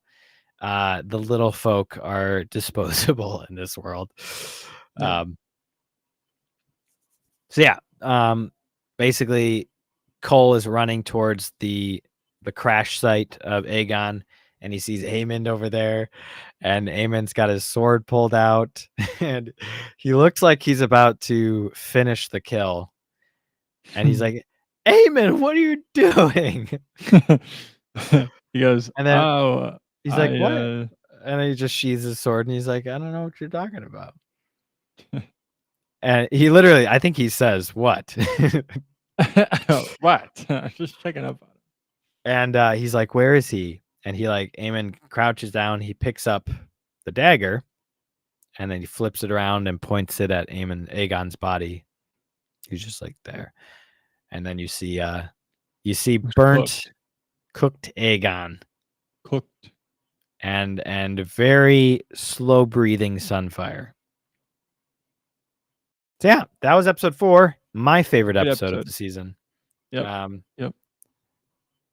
the little folk are disposable in this world. Yeah. So yeah, basically Cole is running towards the crash site of Aegon, and he sees Aemond over there, and Aemond's got his sword pulled out, and he looks like he's about to finish the kill. And he's like, Aemond, what are you doing? He goes, And then "Oh, he's like, what? And then he just sheathes his sword, and he's like, I don't know what you're talking about. And he literally, I think he says, what? What? Just checking up on him." And he's like, where is he? And he like, Aemond crouches down, he picks up the dagger, and then he flips it around and points it at Aegon's body. He's just like there. And then you see burnt, cooked Aegon. Cooked. And very slow breathing Sunfire. So yeah, that was episode 4. My favorite episode of the season. Yep. Yep.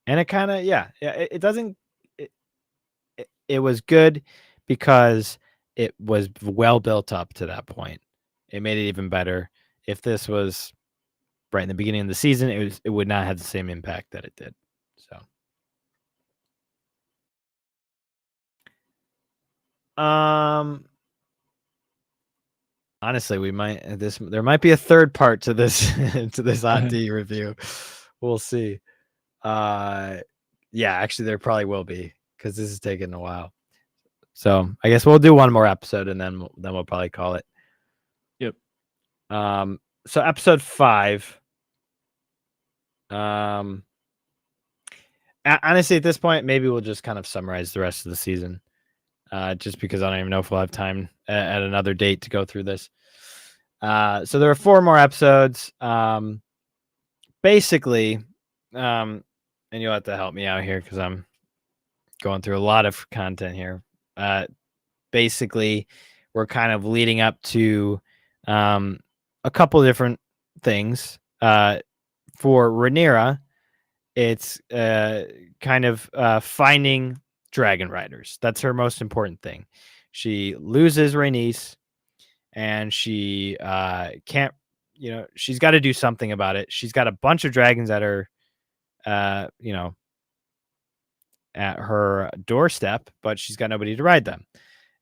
And it kind of, it doesn't, it was good because it was well built up to that point. It made it even better. If this was right in the beginning of the season, it would not have the same impact that it did. So, honestly, there might be a third part to this to this Hot D review. We'll see. Yeah, actually there probably will be, because this is taking a while. So I guess we'll do one more episode, and then we'll probably call it. Yep. So episode 5. Honestly, at this point, maybe we'll just kind of summarize the rest of the season. just because I don't even know if we'll have time at another date to go through this. So there are 4 more episodes. Basically, and you'll have to help me out here because I'm going through a lot of content here. Basically, we're kind of leading up to a couple of different things. For Rhaenyra, it's kind of finding dragon riders. That's her most important thing. She loses Rhaenys, and she can't. She's got to do something about it. She's got a bunch of dragons at her, at her doorstep, but she's got nobody to ride them.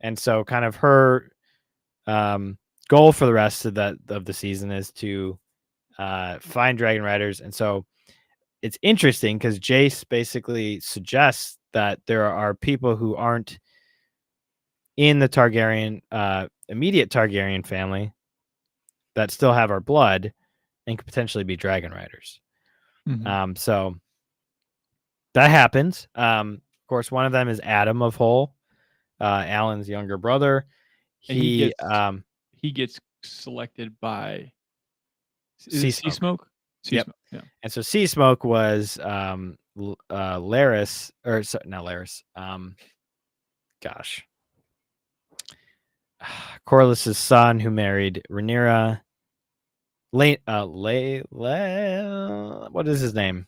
And so, kind of her goal for the rest of the season is to find dragon riders. And so, it's interesting because Jace basically suggests that there are people who aren't in the Targaryen, immediate Targaryen family that still have our blood and could potentially be dragon riders. Mhm. So that happens. Of course, one of them is Adam of Hull, Alan's younger brother. And he gets selected by is it Sea Seasmoke. Smoke? Sea Yep. Smoke, yeah. And so Seasmoke was Laris, or not Laris. Gosh. Corlys's son, who married Rhaenyra. What is his name?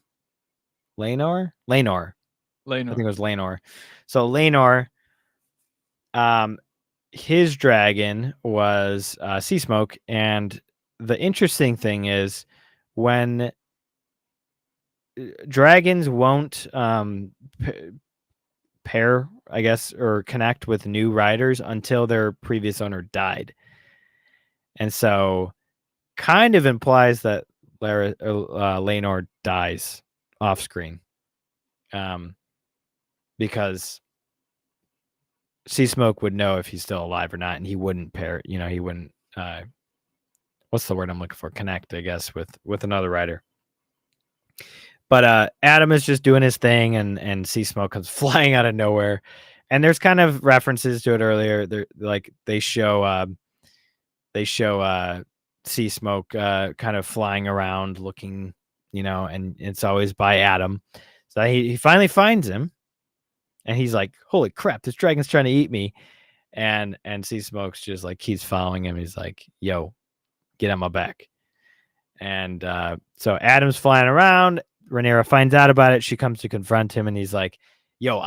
Laenor? Laenor. I think it was Laenor. So Laenor, his dragon was Seasmoke, and the interesting thing is when dragons won't pair, I guess, or connect with new riders until their previous owner died. And so kind of implies that Laenor dies off screen. Because Seasmoke would know if he's still alive or not, and he wouldn't pair, he wouldn't what's the word I'm looking for? Connect, I guess, with another rider. But Adam is just doing his thing, and Seasmoke comes flying out of nowhere. And there's kind of references to it earlier. They show Seasmoke kind of flying around looking, and it's always by Adam. So he finally finds him, and he's like, "Holy crap, this dragon's trying to eat me." And Seasmoke's just like keeps following him. He's like, "Yo, get on my back." And so Adam's flying around. Rhaenyra finds out about it. She comes to confront him, and he's like, "Yo,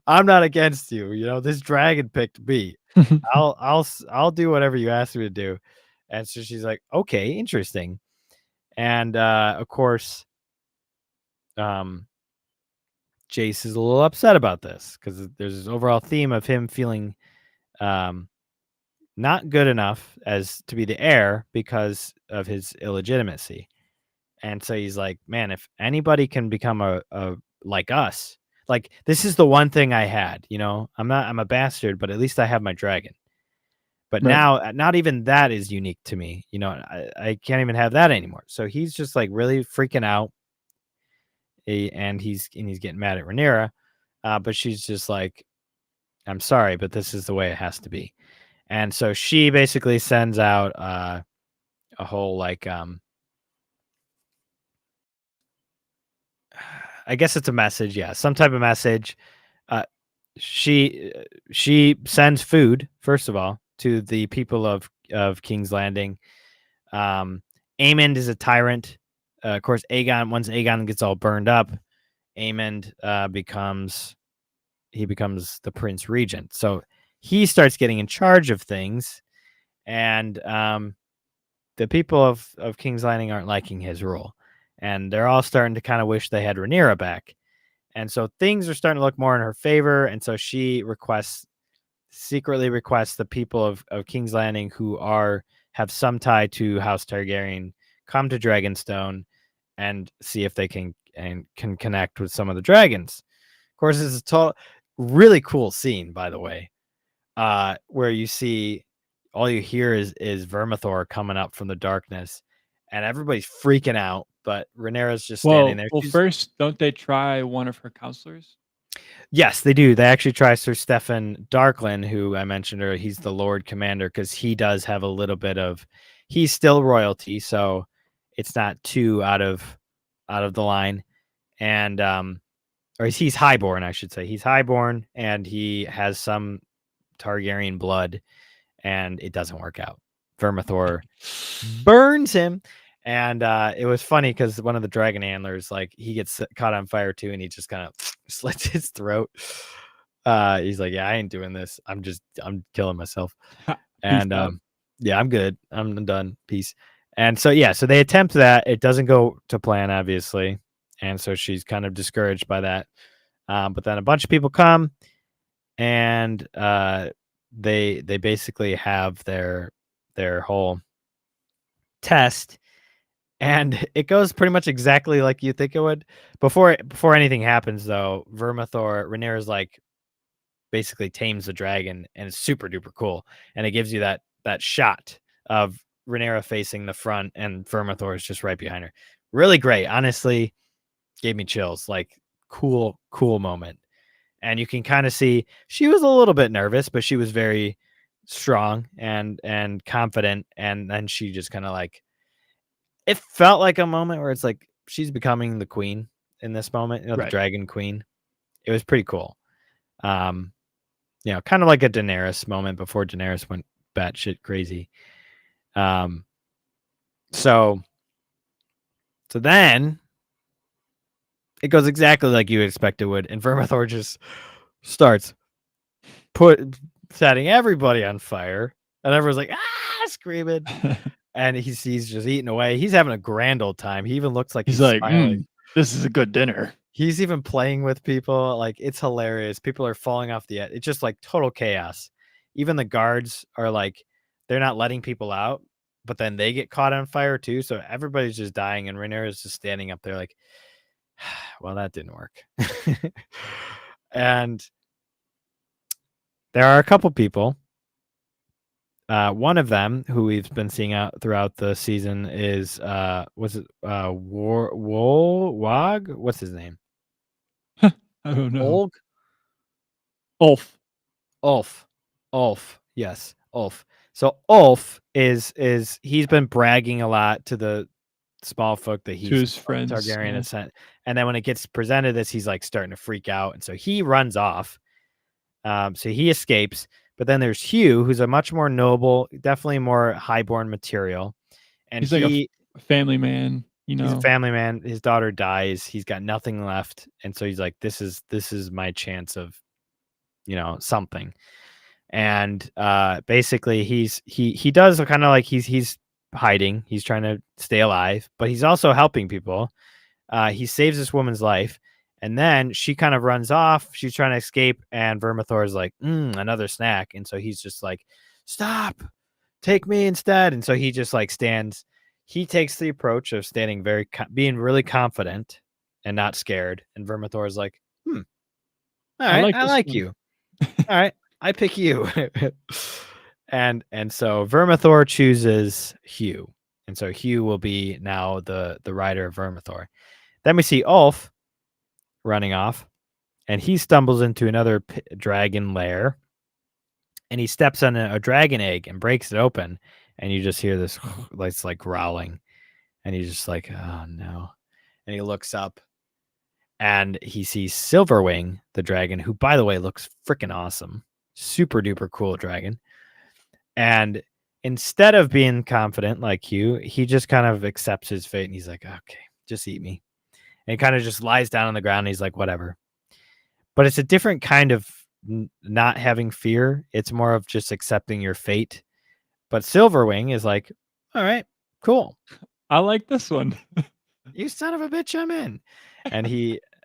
I'm not against you. This dragon picked me. I'll do whatever you ask me to do." And so she's like, "Okay, interesting." And of course, Jace is a little upset about this because there's this overall theme of him feeling not good enough as to be the heir because of his illegitimacy. And so he's like, man, if anybody can become a like us, like this is the one thing I had, I'm a bastard, but at least I have my dragon. But Right. now not even that is unique to me. I can't even have that anymore. So he's just like really freaking out. And he's getting mad at Rhaenyra. But she's just like, I'm sorry, but this is the way it has to be. And so she basically sends out a whole like I guess it's a message, yeah, some type of message. She sends food, first of all, to the people of King's Landing. Aemond is a tyrant. Of course, once Aegon gets all burned up, Aemond becomes the Prince Regent. So he starts getting in charge of things, and the people of King's Landing aren't liking his rule, and they're all starting to kind of wish they had Rhaenyra back. And so things are starting to look more in her favor, and so she secretly requests the people of King's Landing who have some tie to House Targaryen come to Dragonstone and see if they can connect with some of the dragons. Of course, it's a really cool scene, by the way, where you see all you hear is Vermithor coming up from the darkness, and everybody's freaking out. But Rhaenyra's just standing there. Well, first, don't they try one of her counselors? Yes, they do. They actually try Sir Stefan Darklin, who I mentioned earlier. He's the Lord Commander because he does have a little bit of. He's still royalty, so it's not too out of the line. And or he's highborn, I should say. He's highborn, and he has some Targaryen blood, and it doesn't work out. Vermithor burns him. And it was funny because one of the dragon handlers, like, he gets caught on fire too, and he just kind of slits his throat. He's like, "Yeah, I ain't doing this. I'm killing myself." And yeah, I'm good. I'm done. Peace. And so yeah, so they attempt that. It doesn't go to plan, obviously, and so she's kind of discouraged by that. But then a bunch of people come, and they basically have their whole test, and it goes pretty much exactly like you think it would. Before anything happens, though, Rhaenyra's like basically tames the dragon, and it's super duper cool, and it gives you that shot of Rhaenyra facing the front, and Vermithor is just right behind her. Really great, honestly, gave me chills. Like, cool moment. And you can kind of see she was a little bit nervous, but she was very strong and confident. And then she just kind of like, it felt like a moment where it's like she's becoming the queen in this moment, the dragon queen. It was pretty cool. Kind of like a Daenerys moment before Daenerys went batshit crazy. So then it goes exactly like you expect it would, and Vermithor just starts setting everybody on fire, and everyone's like, screaming. And he's just eating away. He's having a grand old time. He even looks like he's like, smiling. This is a good dinner. He's even playing with people. Like, it's hilarious. People are falling off the edge. It's just like total chaos. Even the guards are like, they're not letting people out, but then they get caught on fire too. So everybody's just dying, and Rhaenyra is just standing up there like, well, that didn't work. And there are a couple people. One of them who we've been seeing out throughout the season is was it Wog? What's his name? I don't know. Ulf. Yes, Ulf. So Ulf is he's been bragging a lot to the small folk that he's to his friends, Targaryen ascent. And then when it gets presented this, he's like starting to freak out, and so he runs off. So he escapes. But then there's Hugh, who's a much more noble, definitely more highborn material. And he's like a family man, He's a family man. His daughter dies. He's got nothing left. And so he's like, this is my chance of, something. And basically he does kind of like he's hiding. He's trying to stay alive, but he's also helping people. He saves this woman's life. And then she kind of runs off. She's trying to escape, and Vermithor is like, another snack. And so he's just like, stop, take me instead. And so he just like stands. He takes the approach of standing being really confident and not scared. And Vermithor is like, all right, I like you. All right, I pick you. and so Vermithor chooses Hugh. And so Hugh will be now the rider of Vermithor. Then we see Ulf running off, and he stumbles into another dragon lair, and he steps on a dragon egg and breaks it open, and you just hear this like growling, and he's just like, oh no. And he looks up, and he sees Silverwing, the dragon, who, by the way, looks freaking awesome. Super duper cool dragon. And instead of being confident like you, he just kind of accepts his fate, and he's like, okay, just eat me. And he kind of just lies down on the ground, and he's like, whatever. But it's a different kind of not having fear. It's more of just accepting your fate. But Silverwing is like, all right, cool. I like this one. You son of a bitch, I'm in.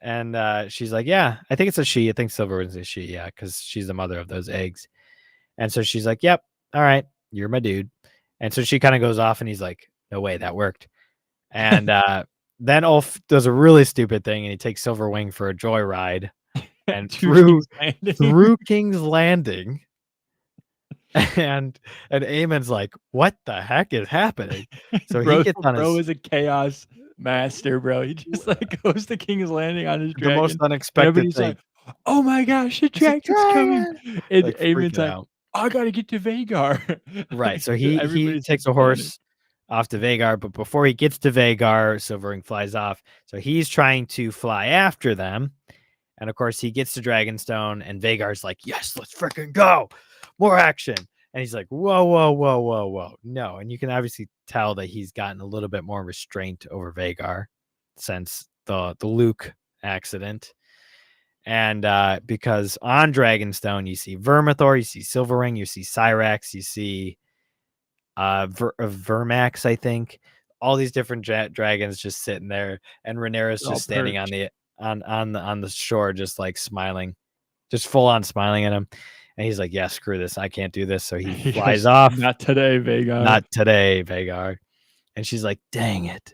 And she's like, yeah, I think it's a she. I think Silverwing's a she, yeah, because she's the mother of those eggs. And so she's like, yep, all right, you're my dude. And so she kind of goes off, and he's like, no way, that worked. And then Ulf does a really stupid thing, and he takes Silverwing for a joyride, and through King's Landing. And Aemon's like, what the heck is happening? So he gets on bro is a chaos master, bro. He just like goes to King's Landing on his dragon. The most unexpected thing. Like, "Oh my gosh, the It's a dragon's coming!" dragon, And like Aemon's freaking like, out. "I gotta get to Vhagar." Right. Like, So he everybody's takes just a panicked. horse off to Vagar, but before he gets to Vagar, Silverwing flies off. So he's trying to fly after them. And of course, he gets to Dragonstone, and Vagar's like, "Yes, let's freaking go. More action." And he's like, "Whoa, whoa, whoa, whoa, whoa. No." And you can obviously tell that he's gotten a little bit more restraint over Vagar since the Luke accident. And because on Dragonstone, you see Vermithor, you see Silverwing, you see Cyrax, you see Vermax, I think. All these different dragons just sitting there, and Rhaenyra's They're all just standing perched. on the shore, just like smiling, just full on smiling at him. And he's like, "Yeah, screw this, I can't do this." So he He flies goes, off. "Not today, Vhagar." Not today, Vagar. And she's like, "Dang it."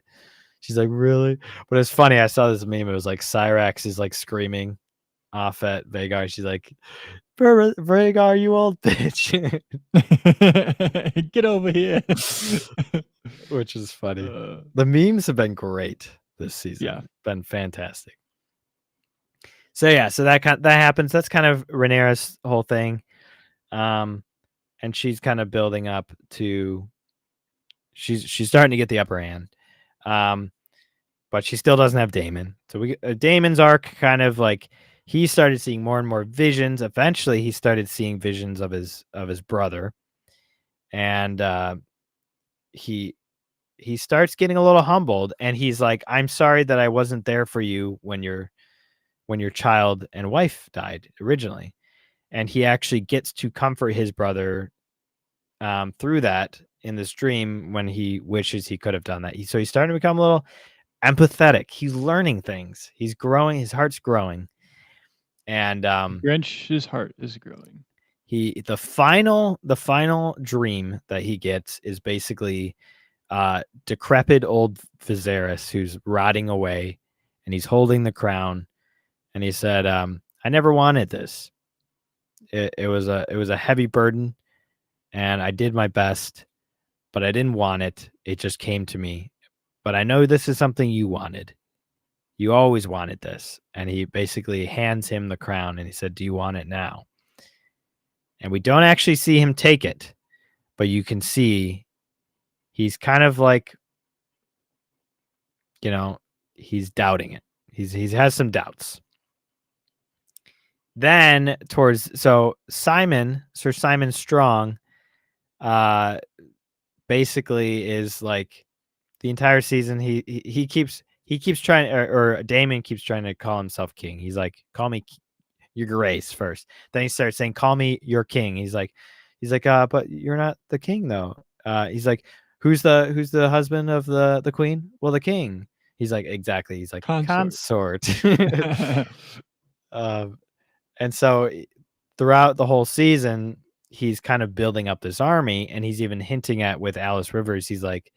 She's like, "Really?" But it's funny. I saw this meme. It was like Cyrax is like screaming off at Vagar. She's like, Vagar, you old bitch," "Get over here." which is funny. Uh, The memes have been great this yeah. season. Been fantastic. So yeah, so that happens. That's kind of Rhaenyra's whole thing. And she's kind of building up to she's starting to get the upper hand. But she still doesn't have Daemon. So we Daemon's arc kind of like he started seeing more and more visions. Eventually, he started seeing visions of his brother, and he starts getting a little humbled. And he's like, "I'm sorry that I wasn't there for you when your child and wife died originally." And he actually gets to comfort his brother through that in this dream when he wishes he could have done that. So he's starting to become a little empathetic. He's learning things. He's growing. His heart's growing. And Grinch's heart is growing. the final dream that he gets is basically decrepit old Viserys who's rotting away, and he's holding the crown. And he said, "I never wanted this. It was a heavy burden, and I did my best, but I didn't want it. It just came to me. But I know this is something you wanted. You always wanted this." And he basically hands him the crown, and he said, "Do you want it now?" And we don't actually see him take it, but you can see he's kind of like, he's doubting it. He has some doubts. Then Sir Simon Strong, basically is like the entire season he keeps trying, or Daemon keeps trying to call himself king. He's like, "Call me your grace first." Then he starts saying, "Call me your king." He's like, "But you're not the king though." He's like, "Who's the husband of the queen?" "Well, the king." He's like, "Exactly." He's like, Consort. "Consort." um, and so throughout the whole season, he's kind of building up this army, and he's even hinting at with Alice Rivers. He's like,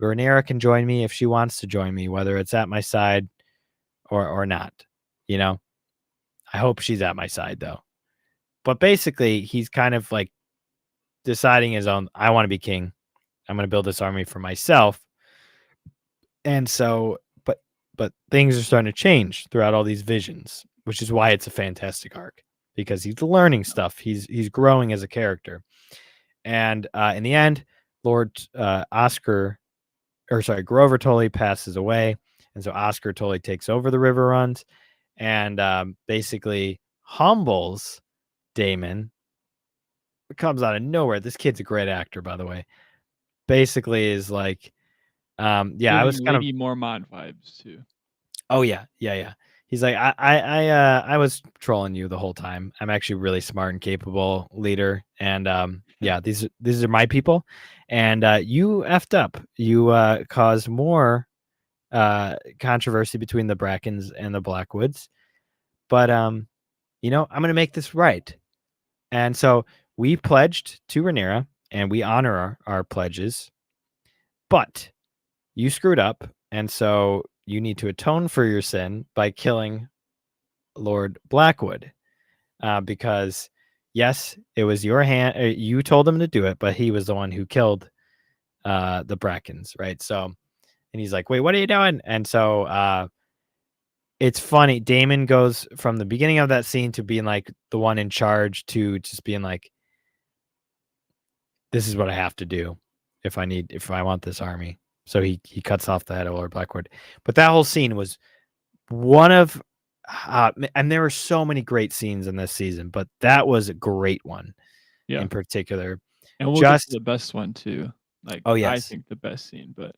"Rhaenyra can join me if she wants to join me, whether it's at my side or not. You know, I hope she's at my side though." But basically, he's kind of like deciding his own. I want to be king. I'm going to build this army for myself. And so, but things are starting to change throughout all these visions, which is why it's a fantastic arc, because he's learning stuff. He's growing as a character. And in the end, Lord Grover Tully passes away, and so Oscar Tully takes over the River Runs, and basically humbles Daemon. It comes out of nowhere. This kid's a great actor, by the way. Basically, is like, yeah, I was Giving kind of, Lady Mormont vibes too. oh yeah. He's like, I was trolling you the whole time. I'm actually really smart and capable leader, and yeah, these are my people, and you effed up. You caused more controversy between the Brackens and the Blackwoods, but I'm gonna make this right. And so we pledged to Rhaenyra, and we honor our pledges, but you screwed up, and so you need to atone for your sin by killing Lord Blackwood, because yes, it was your hand. You told him to do it, but he was the one who killed the Brackens, right? So, and he's like, "Wait, what are you doing?" And so it's funny. Daemon goes from the beginning of that scene to being like the one in charge to just being like, this is what I have to do if I want this army. So he cuts off the head of Lord Blackwood. But that whole scene was one of, and there were so many great scenes in this season, but that was a great one Yeah. in particular. And we'll get to the best one too. Like, Oh, I yes. think the best scene, but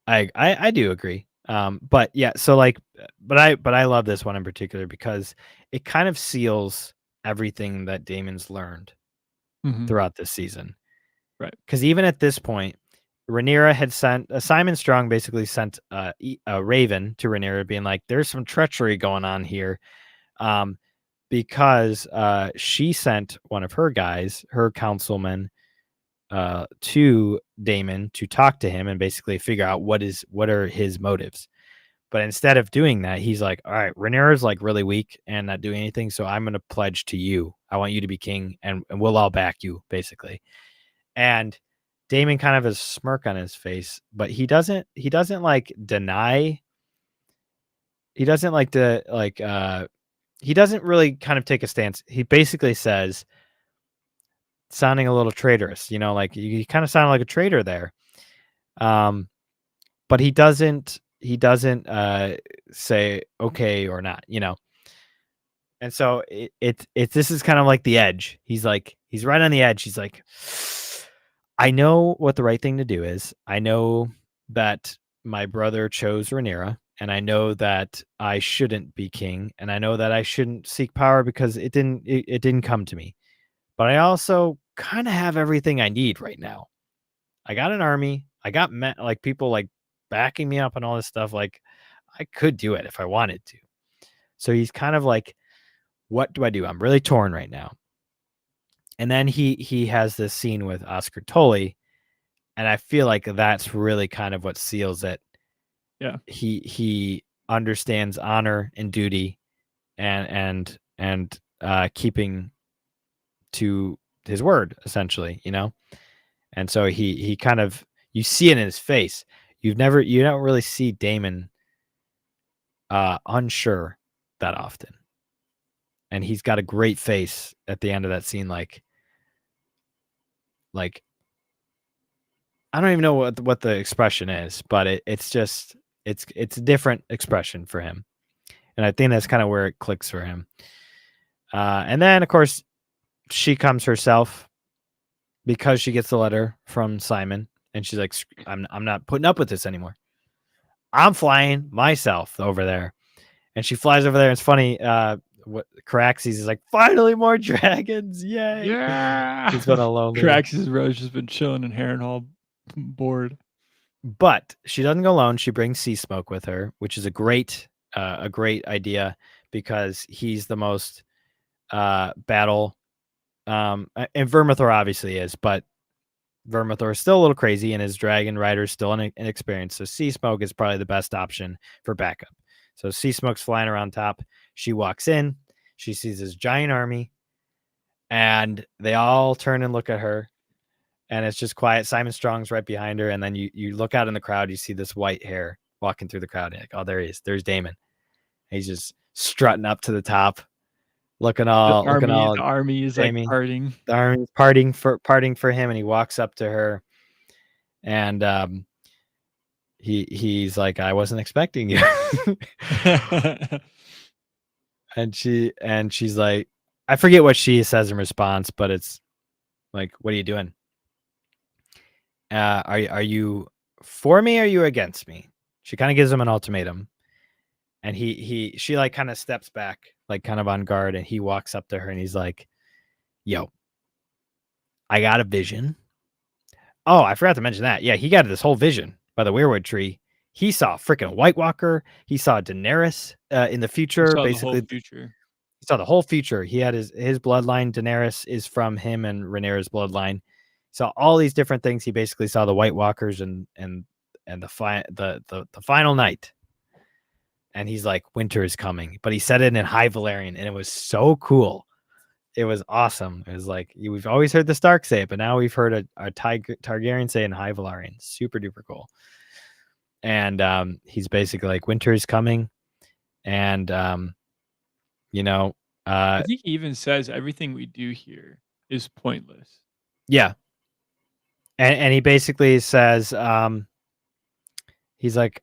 I do agree. But yeah, so like, but I love this one in particular because it kind of seals everything that Daemon's learned throughout this season. Right. Because even at this point, Rhaenyra had sent Simon Strong basically sent a raven to Rhaenyra, being like, "There's some treachery going on here," because she sent one of her guys, her councilman, to Daemon to talk to him and basically figure out what are his motives. But instead of doing that, he's like, all right, Rhaenyra's like really weak and not doing anything, so I'm going to pledge to you. I want you to be king, and we'll all back you, basically. And Daemon kind of has a smirk on his face, but he doesn't like deny. He doesn't like to like he doesn't really kind of take a stance. He basically says, sounding a little traitorous, like you kind of sound like a traitor there. But he doesn't say okay or not, And so this is kind of like the edge. He's right on the edge. He's like, I know what the right thing to do is. I know that my brother chose Rhaenyra, and I know that I shouldn't be king, and I know that I shouldn't seek power because it didn't come to me. But I also kind of have everything I need right now. I got an army. I got like people like backing me up and all this stuff. Like I could do it if I wanted to. So he's kind of like, what do I do? I'm really torn right now. And then he has this scene with Oscar Tully, and I feel like that's really kind of what seals it. Yeah. He understands honor and duty and keeping to his word, essentially, And so he kind of, you see it in his face. You don't really see Daemon unsure that often. And he's got a great face at the end of that scene, like I don't even know what the expression is, but it's a different expression for him. And I think that's kind of where it clicks for him. And then of course she comes herself because she gets the letter from Simon, and she's like, I'm not putting up with this anymore. I'm flying myself over there. And she flies over there. It's funny. What Caraxes is like, finally more dragons. Yay. Yeah. He's been alone. Caraxes Rose has been chilling in Harrenhal, bored. But she doesn't go alone. She brings Sea Smoke with her, which is a great idea because he's the most battle. And Vermithor obviously is, but Vermithor is still a little crazy, and his dragon rider is still inexperienced. So Sea Smoke is probably the best option for backup. So Sea Smoke's flying around top. She walks in. She sees this giant army, and they all turn and look at her. And it's just quiet. Simon Strong's right behind her, and then you look out in the crowd. You see this white hair walking through the crowd. You're like, oh, there he is. There's Daemon. He's just strutting up to the top, looking all. The army is like parting. The army's parting for him, and he walks up to her, and he's like, I wasn't expecting you. and she's like, I forget what she says in response, but it's like, what are you doing? Are you for me or are you against me? She kind of gives him an ultimatum, and she like kind of steps back, like kind of on guard, and he walks up to her and he's like, yo, I got a vision. Oh, I forgot to mention that. Yeah, he got this whole vision by the weirwood tree. He saw freaking White Walker. He saw Daenerys in the future. Basically, he saw the whole future. He had his bloodline. Daenerys is from him and Rhaenyra's bloodline. Saw all these different things. He basically saw the White Walkers and the final night. And he's like, winter is coming. But he said it in High Valyrian, and it was so cool. It was awesome. It was like, we've always heard the Stark say it, but now we've heard a Targaryen say it in High Valyrian. Super duper cool. And he's basically like, winter is coming. And you know, I think he even says everything we do here is pointless. yeah. And he basically says, he's like,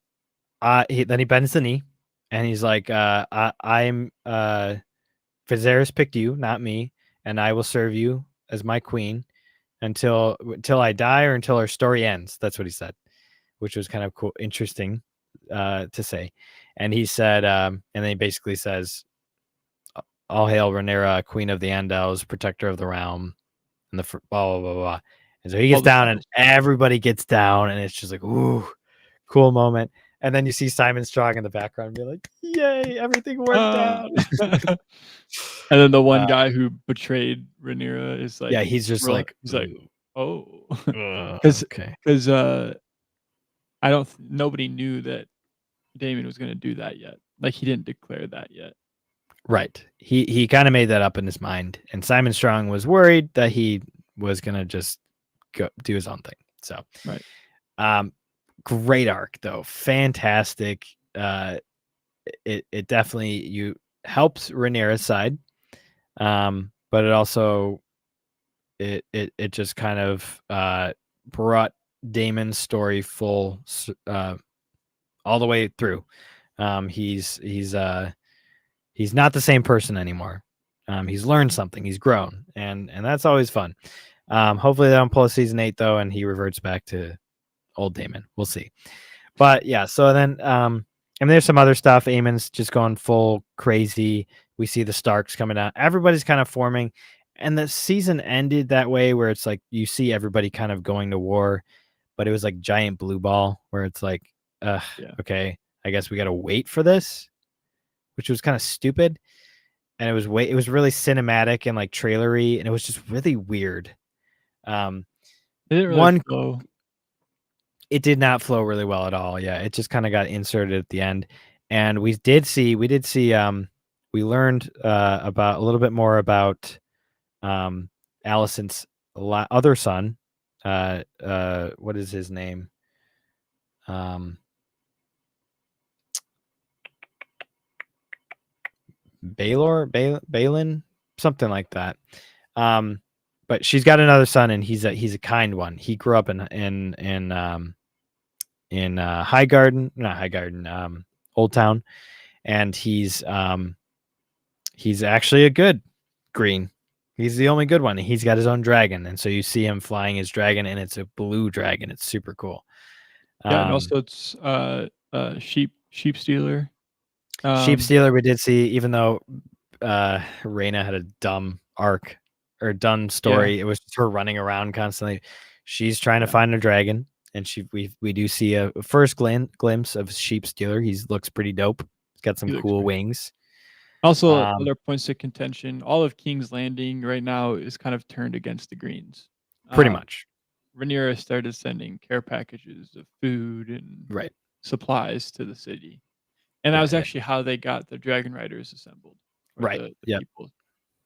then he bends the knee, and he's like, I'm Viserys picked you, not me, and I will serve you as my queen until I die or until our story ends. That's what he said, which was kind of cool, interesting to say. And he said, and then he basically says, "All hail Rhaenyra, Queen of the Andals, Protector of the Realm," and the blah blah blah blah. And so he gets down, and everybody gets down, and it's just like, ooh, cool moment. And then you see Simon Strong in the background, be like, "Yay, everything worked out." And then the one guy who betrayed Rhaenyra is like, yeah, he's just like, he's like, oh, because okay, because nobody knew that Daemon was going to do that yet. Like, he didn't declare that yet. Right. He kind of made that up in his mind, and Simon Strong was worried that he was gonna just go do his own thing. So, right. Great arc though, fantastic. It definitely helps Rhaenyra's side, but it also it just kind of brought Daemon's story full all the way through. He's not the same person anymore. He's learned something. He's grown, and that's always fun. Hopefully they don't pull a season 8 though, and he reverts back to old Daemon. We'll see. But yeah, so then and there's some other stuff. Aemon's just going full crazy. We see the Starks coming out. Everybody's kind of forming, and the season ended that way where it's like you see everybody kind of going to war, but it was like giant blue ball where it's like, okay, I guess we got to wait for this, which was kind of stupid. And it was really cinematic and like trailery, and it was just really weird. It didn't really flow. It did not flow really well at all. Yeah, it just kind of got inserted at the end, and we learned about a little bit more about Alicent's other son. What is his name? Balin, something like that. But she's got another son, and he's a kind one. He grew up in Highgarden, not Highgarden, Old Town, and he's actually a good green. He's the only good one. He's got his own dragon, and so you see him flying his dragon, and it's a blue dragon. It's super cool. Yeah, and also it's sheep stealer. Sheep stealer. We did see, even though Rhaena had a dumb arc or dumb story, it was just her running around constantly. She's trying to find a dragon, and we do see a first glimpse of Sheep Stealer. He looks pretty dope. He's got some cool wings. Also, other points of contention. All of King's Landing right now is kind of turned against the Greens. Pretty much. Rhaenyra started sending care packages of food and supplies to the city. And that was actually how they got the Dragon Riders assembled. Right. The people.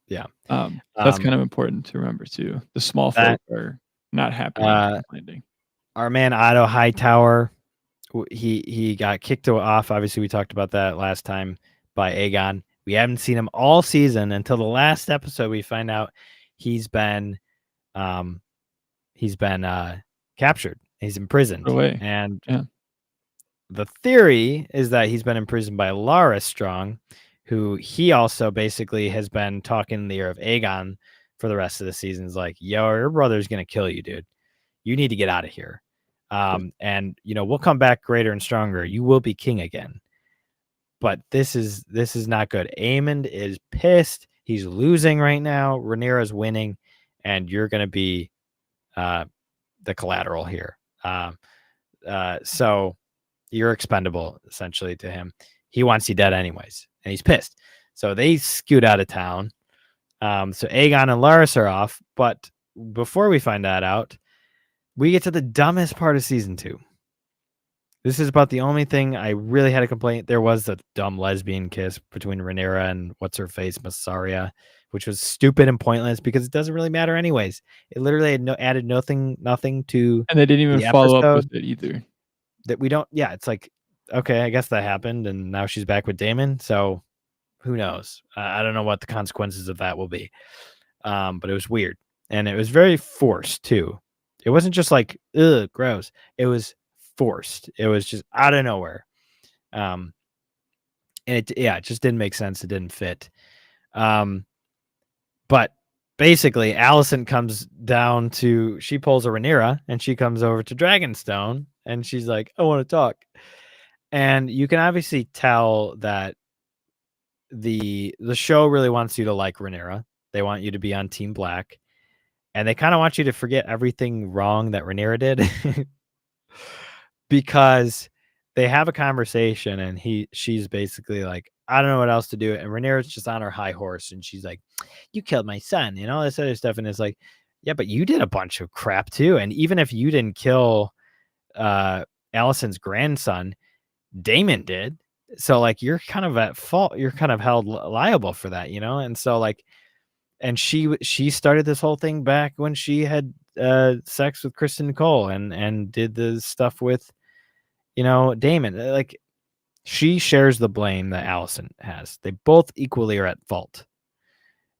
Yeah. That's kind of important to remember too. The small folk are not happy with Landing. Our man Otto Hightower, he got kicked off. Obviously, we talked about that last time by Aegon. We haven't seen him all season until the last episode. We find out he's been captured. He's imprisoned. And the theory is that he's been imprisoned by Larys Strong, who he also basically has been talking in the ear of Aegon for the rest of the season. Is like, yo, your brother's gonna kill you, dude. You need to get out of here. And we'll come back greater and stronger. You will be king again. But this is not good. Aemond is pissed. He's losing right now. Rhaenyra's winning, and you're gonna be the collateral here. So you're expendable essentially to him. He wants you dead anyways, and he's pissed. So they scoot out of town. So Aegon and Larys are off. But before we find that out, we get to the dumbest part of season 2. This is about the only thing I really had a complaint. There was a dumb lesbian kiss between Rhaenyra and what's-her-face, Mysaria, which was stupid and pointless because it doesn't really matter anyways. It literally had nothing to. And they didn't even follow up with it either. That we don't. Yeah, it's like okay, I guess that happened, and now she's back with Daemon. So who knows? I don't know what the consequences of that will be. But it was weird, and it was very forced too. It wasn't just like ugh, gross. It was forced. It was just out of nowhere. And it just didn't make sense. It didn't fit. But basically, Alicent comes down to she pulls a Rhaenyra, and she comes over to Dragonstone, and she's like, "I want to talk." And you can obviously tell that the show really wants you to like Rhaenyra. They want you to be on Team Black, and they kind of want you to forget everything wrong that Rhaenyra did, because they have a conversation, and she's basically like, I don't know what else to do, and Rhaenyra's just on her high horse, and she's like, "You killed my son," and all this other stuff, and it's like, yeah, but you did a bunch of crap too, and even if you didn't kill Alicent's grandson, Daemon did. So like you're kind of at fault. You're kind of held liable for that, and so like, and she started this whole thing back when she had sex with Kristen Cole and did the stuff with Daemon. Like she shares the blame that Alicent has. They both equally are at fault,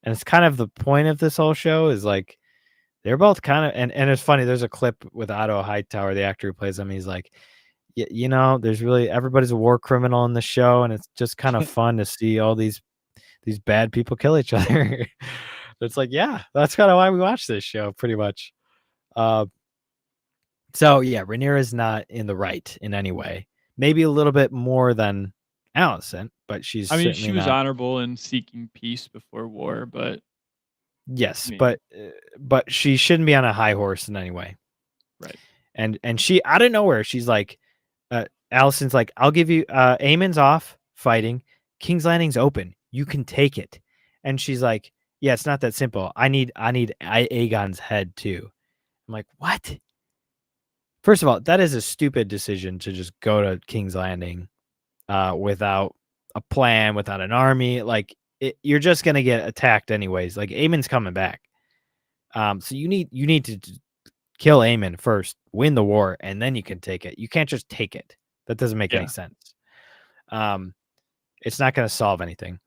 and it's kind of the point of this whole show is like they're both kind of, and it's funny. There's a clip with Otto Hightower, the actor who plays him. He's like, there's really everybody's a war criminal in the show, and it's just kind of fun to see all these bad people kill each other. It's like, yeah, that's kind of why we watch this show, pretty much. So yeah, Rhaenyra is not in the right in any way. Maybe a little bit more than Alicent, but she's certainly she was not. honorable in seeking peace before war, but Yes, I mean, but she shouldn't be on a high horse in any way. right. And she out of nowhere, she's like, Alicent's like, I'll give you Aemon's off fighting, King's Landing's open, you can take it. And she's like, yeah, it's not that simple. I need Aegon's head too. I'm like, what? First of all, that is a stupid decision to just go to King's Landing without a plan, without an army. Like you're just gonna get attacked anyways. Like Aemon's coming back. So you need to kill Aemon first, win the war, and then you can take it. You can't just take it. That doesn't make any sense. It's not going to solve anything.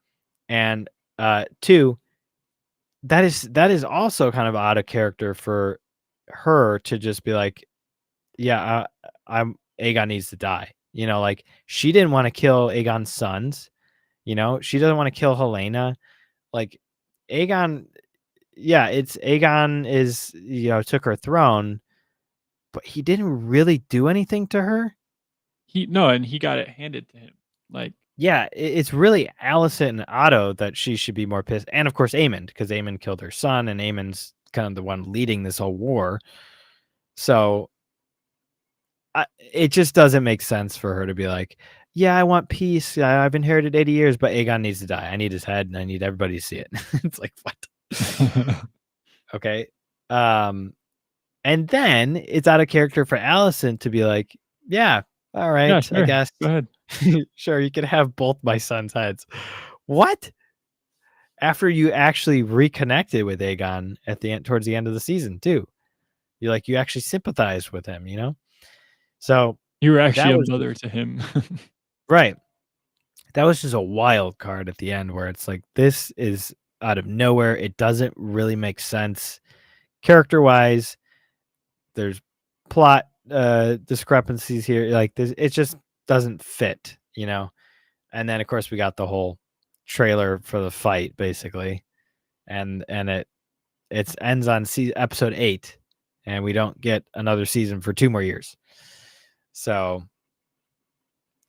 And two, that is also kind of out of character for her to just be like, yeah, I'm Aegon needs to die. Like she didn't want to kill Aegon's sons. She doesn't want to kill Helena. Like Aegon, yeah, it's Aegon is took her throne, but he didn't really do anything to her. And he got it handed to him. Like, yeah, it's really Alicent and Otto that she should be more pissed, and of course Aemon, because Aemon killed her son, and Aemon's kind of the one leading this whole war. So it just doesn't make sense for her to be like, yeah, I want peace. I've inherited 80 years, but Aegon needs to die. I need his head, and I need everybody to see it. It's like, what? Okay. And then it's out of character for Alicent to be like, yeah, all right, yeah, sure. I guess. Go ahead. Sure, you can have both my sons' heads. What? After you actually reconnected with Aegon at the end, towards the end of the season, too. You actually sympathized with him, So you were actually a mother to him. Right. That was just a wild card at the end where it's like, this is out of nowhere. It doesn't really make sense character-wise. There's plot discrepancies here. Like it just doesn't fit, And then of course we got the whole trailer for the fight basically, and it ends on episode 8, and we don't get another season for 2 more years. So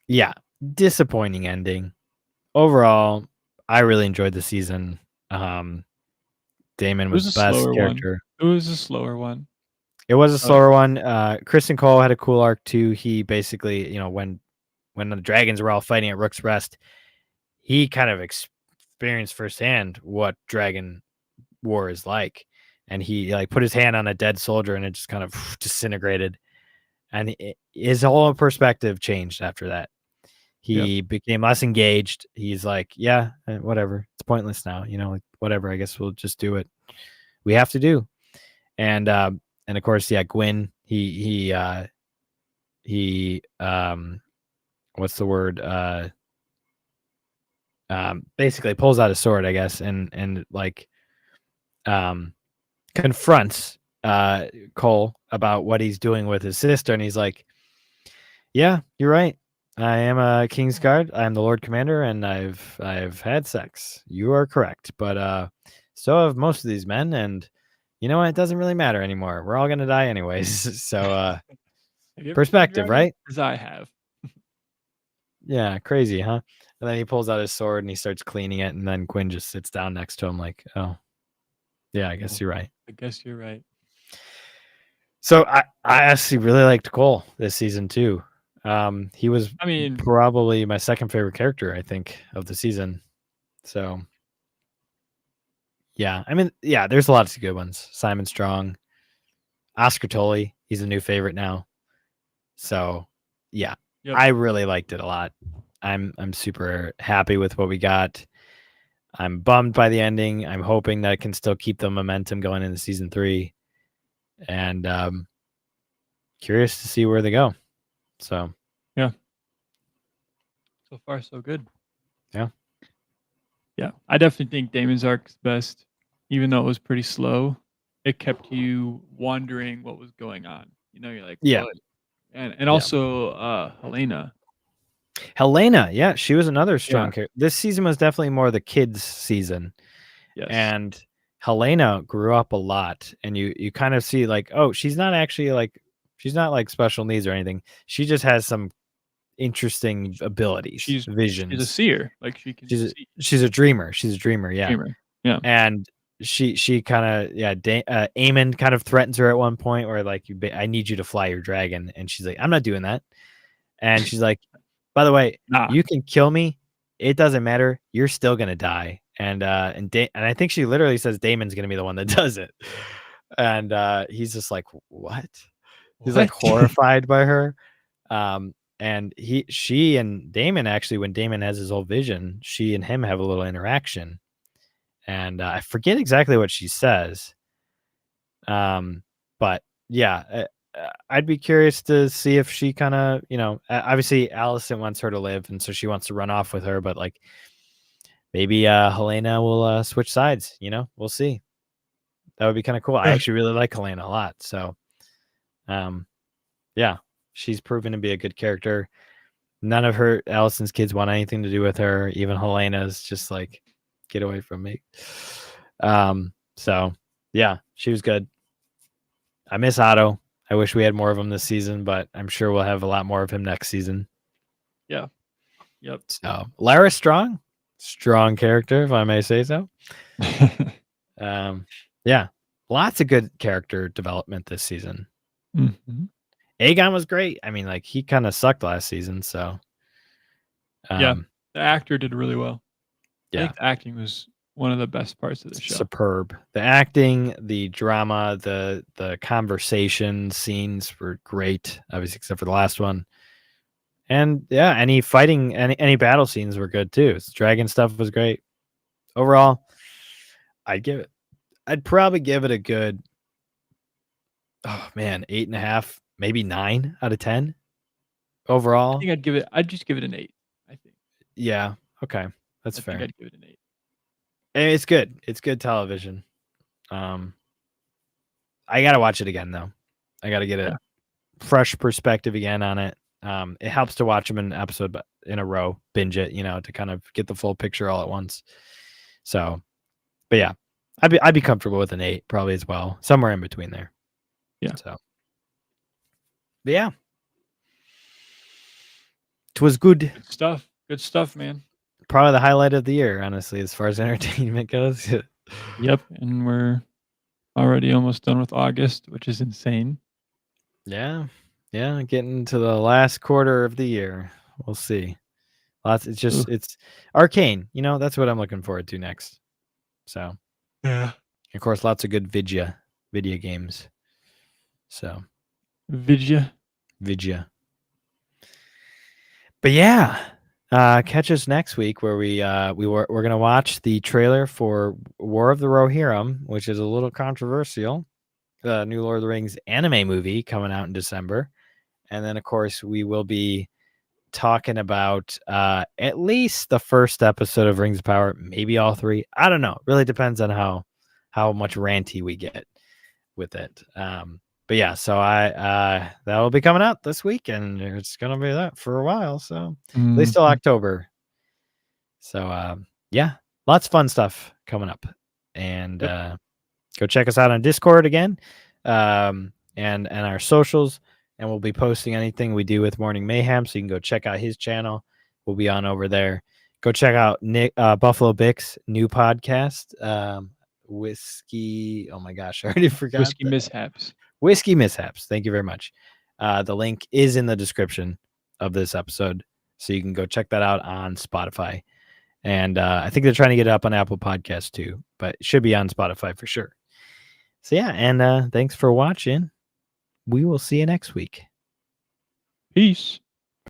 yeah, disappointing ending. Overall, I really enjoyed the season. Daemon was the best character. It was a slower one. It was a slower one. Kristen Cole had a cool arc too. He basically, when the dragons were all fighting at Rook's Rest, he kind of experienced firsthand what dragon war is like, and he put his hand on a dead soldier and it just kind of disintegrated, and his whole perspective changed after that. He became less engaged. He's like, yeah, whatever, it's pointless now, like whatever, I guess we'll just do what we have to do. And of course, Gwyn, he what's the word? Basically pulls out a sword, I guess, and like confronts Cole about what he's doing with his sister, and he's like, "Yeah, you're right. I am a Kingsguard. I am the Lord Commander, and I've had sex. You are correct, but so have most of these men, and you know what? It doesn't really matter anymore. We're all gonna die anyways. So perspective, right? As I have. Yeah, crazy, huh? And then he pulls out his sword and he starts cleaning it, and then Quinn just sits down next to him, like, "Oh, yeah, I guess you're right." I guess you're right. So I actually really liked Cole this season too. He was, probably my second favorite character, I think, of the season. So yeah, there's lots of good ones. Simon Strong, Oscar Tully, he's a new favorite now. So yeah, yep. I really liked it a lot. I'm super happy with what we got. I'm bummed by the ending. I'm hoping that I can still keep the momentum going into season 3, and curious to see where they go. So yeah, so far so good. Yeah, I definitely think Damon's arc is best, even though it was pretty slow. It kept you wondering what was going on. You know, you're like, yeah, what? And also Helena, yeah, she was another strong character. This season was definitely more the kids' season. Yes. And Helena grew up a lot, and you kind of see like, oh, she's not actually like, she's not like special needs or anything. She just has some interesting abilities, visions. She's a seer. Like she can see. She's a dreamer. She's a dreamer, yeah. Dreamer. Yeah. And she kind of Aemon kind of threatens her at one point where like, I need you to fly your dragon, and she's like, I'm not doing that. And she's like, by the way, you can kill me, it doesn't matter, you're still gonna die. And I think she literally says Damon's gonna be the one that does it. And he's just like, what? He's like horrified by her. And she and Daemon, actually, when Daemon has his old vision, she and him have a little interaction. And I forget exactly what she says. But yeah, I'd be curious to see if she kind of, obviously Alicent wants her to live, and so she wants to run off with her, but like maybe Helena will switch sides, we'll see. That would be kind of cool. I actually really like Helena a lot. So yeah, she's proven to be a good character. None of Alicent's kids want anything to do with her. Even Helena's just like, get away from me. So yeah, she was good. I miss Otto. I wish we had more of him this season, but I'm sure we'll have a lot more of him next season. Yeah. Yep. So Lara strong character, if I may say so. Yeah, lots of good character development this season. Mm-hmm. Aegon was great. I mean, like, he kind of sucked last season, so yeah, the actor did really well. Yeah, I think the acting was one of the best parts of the show. Superb. The acting, the drama, the conversation scenes were great, obviously, except for the last one. And yeah, any battle scenes were good too. Dragon stuff was great. Overall, I'd probably give it a good, 8.5, maybe 9 out of 10 overall. I think I'd just give it an 8, I think. Yeah, okay. That's fair. I'd give it an 8. And it's good. It's good television. I gotta watch it again though. I gotta get a fresh perspective again on it. It helps to watch them in an episode in a row, binge it, to kind of get the full picture all at once. So, but yeah, I'd be comfortable with an 8 probably as well, somewhere in between there. Yeah. So, but yeah, it was good. Good stuff. Good stuff, man. Probably the highlight of the year, honestly, as far as entertainment goes. Yep, and we're already almost done with August, which is insane. Yeah, getting to the last quarter of the year. We'll see. It's Arcane. That's what I'm looking forward to next. So, yeah, of course, lots of good video games. So, Vidya. But yeah, catch us next week where we're gonna watch the trailer for War of the Rohirrim, which is a little controversial. The new Lord of the Rings anime movie coming out in December, and then of course we will be talking about at least the first episode of Rings of Power, maybe all 3. I don't know. Really depends on how much ranty we get with it. But yeah, so that will be coming out this week, and it's gonna be that for a while. So at least till October. So yeah, lots of fun stuff coming up, and go check us out on Discord again, and our socials, and we'll be posting anything we do with Morning Mayhem, so you can go check out his channel. We'll be on over there. Go check out Nick Buffalo Bick's new podcast, Whiskey. Oh my gosh, I already forgot. Whiskey Mishaps. Thank you very much. The link is in the description of this episode, so you can go check that out on Spotify. And I think they're trying to get it up on Apple Podcasts too, but it should be on Spotify for sure. So yeah, and thanks for watching. We will see you next week. Peace.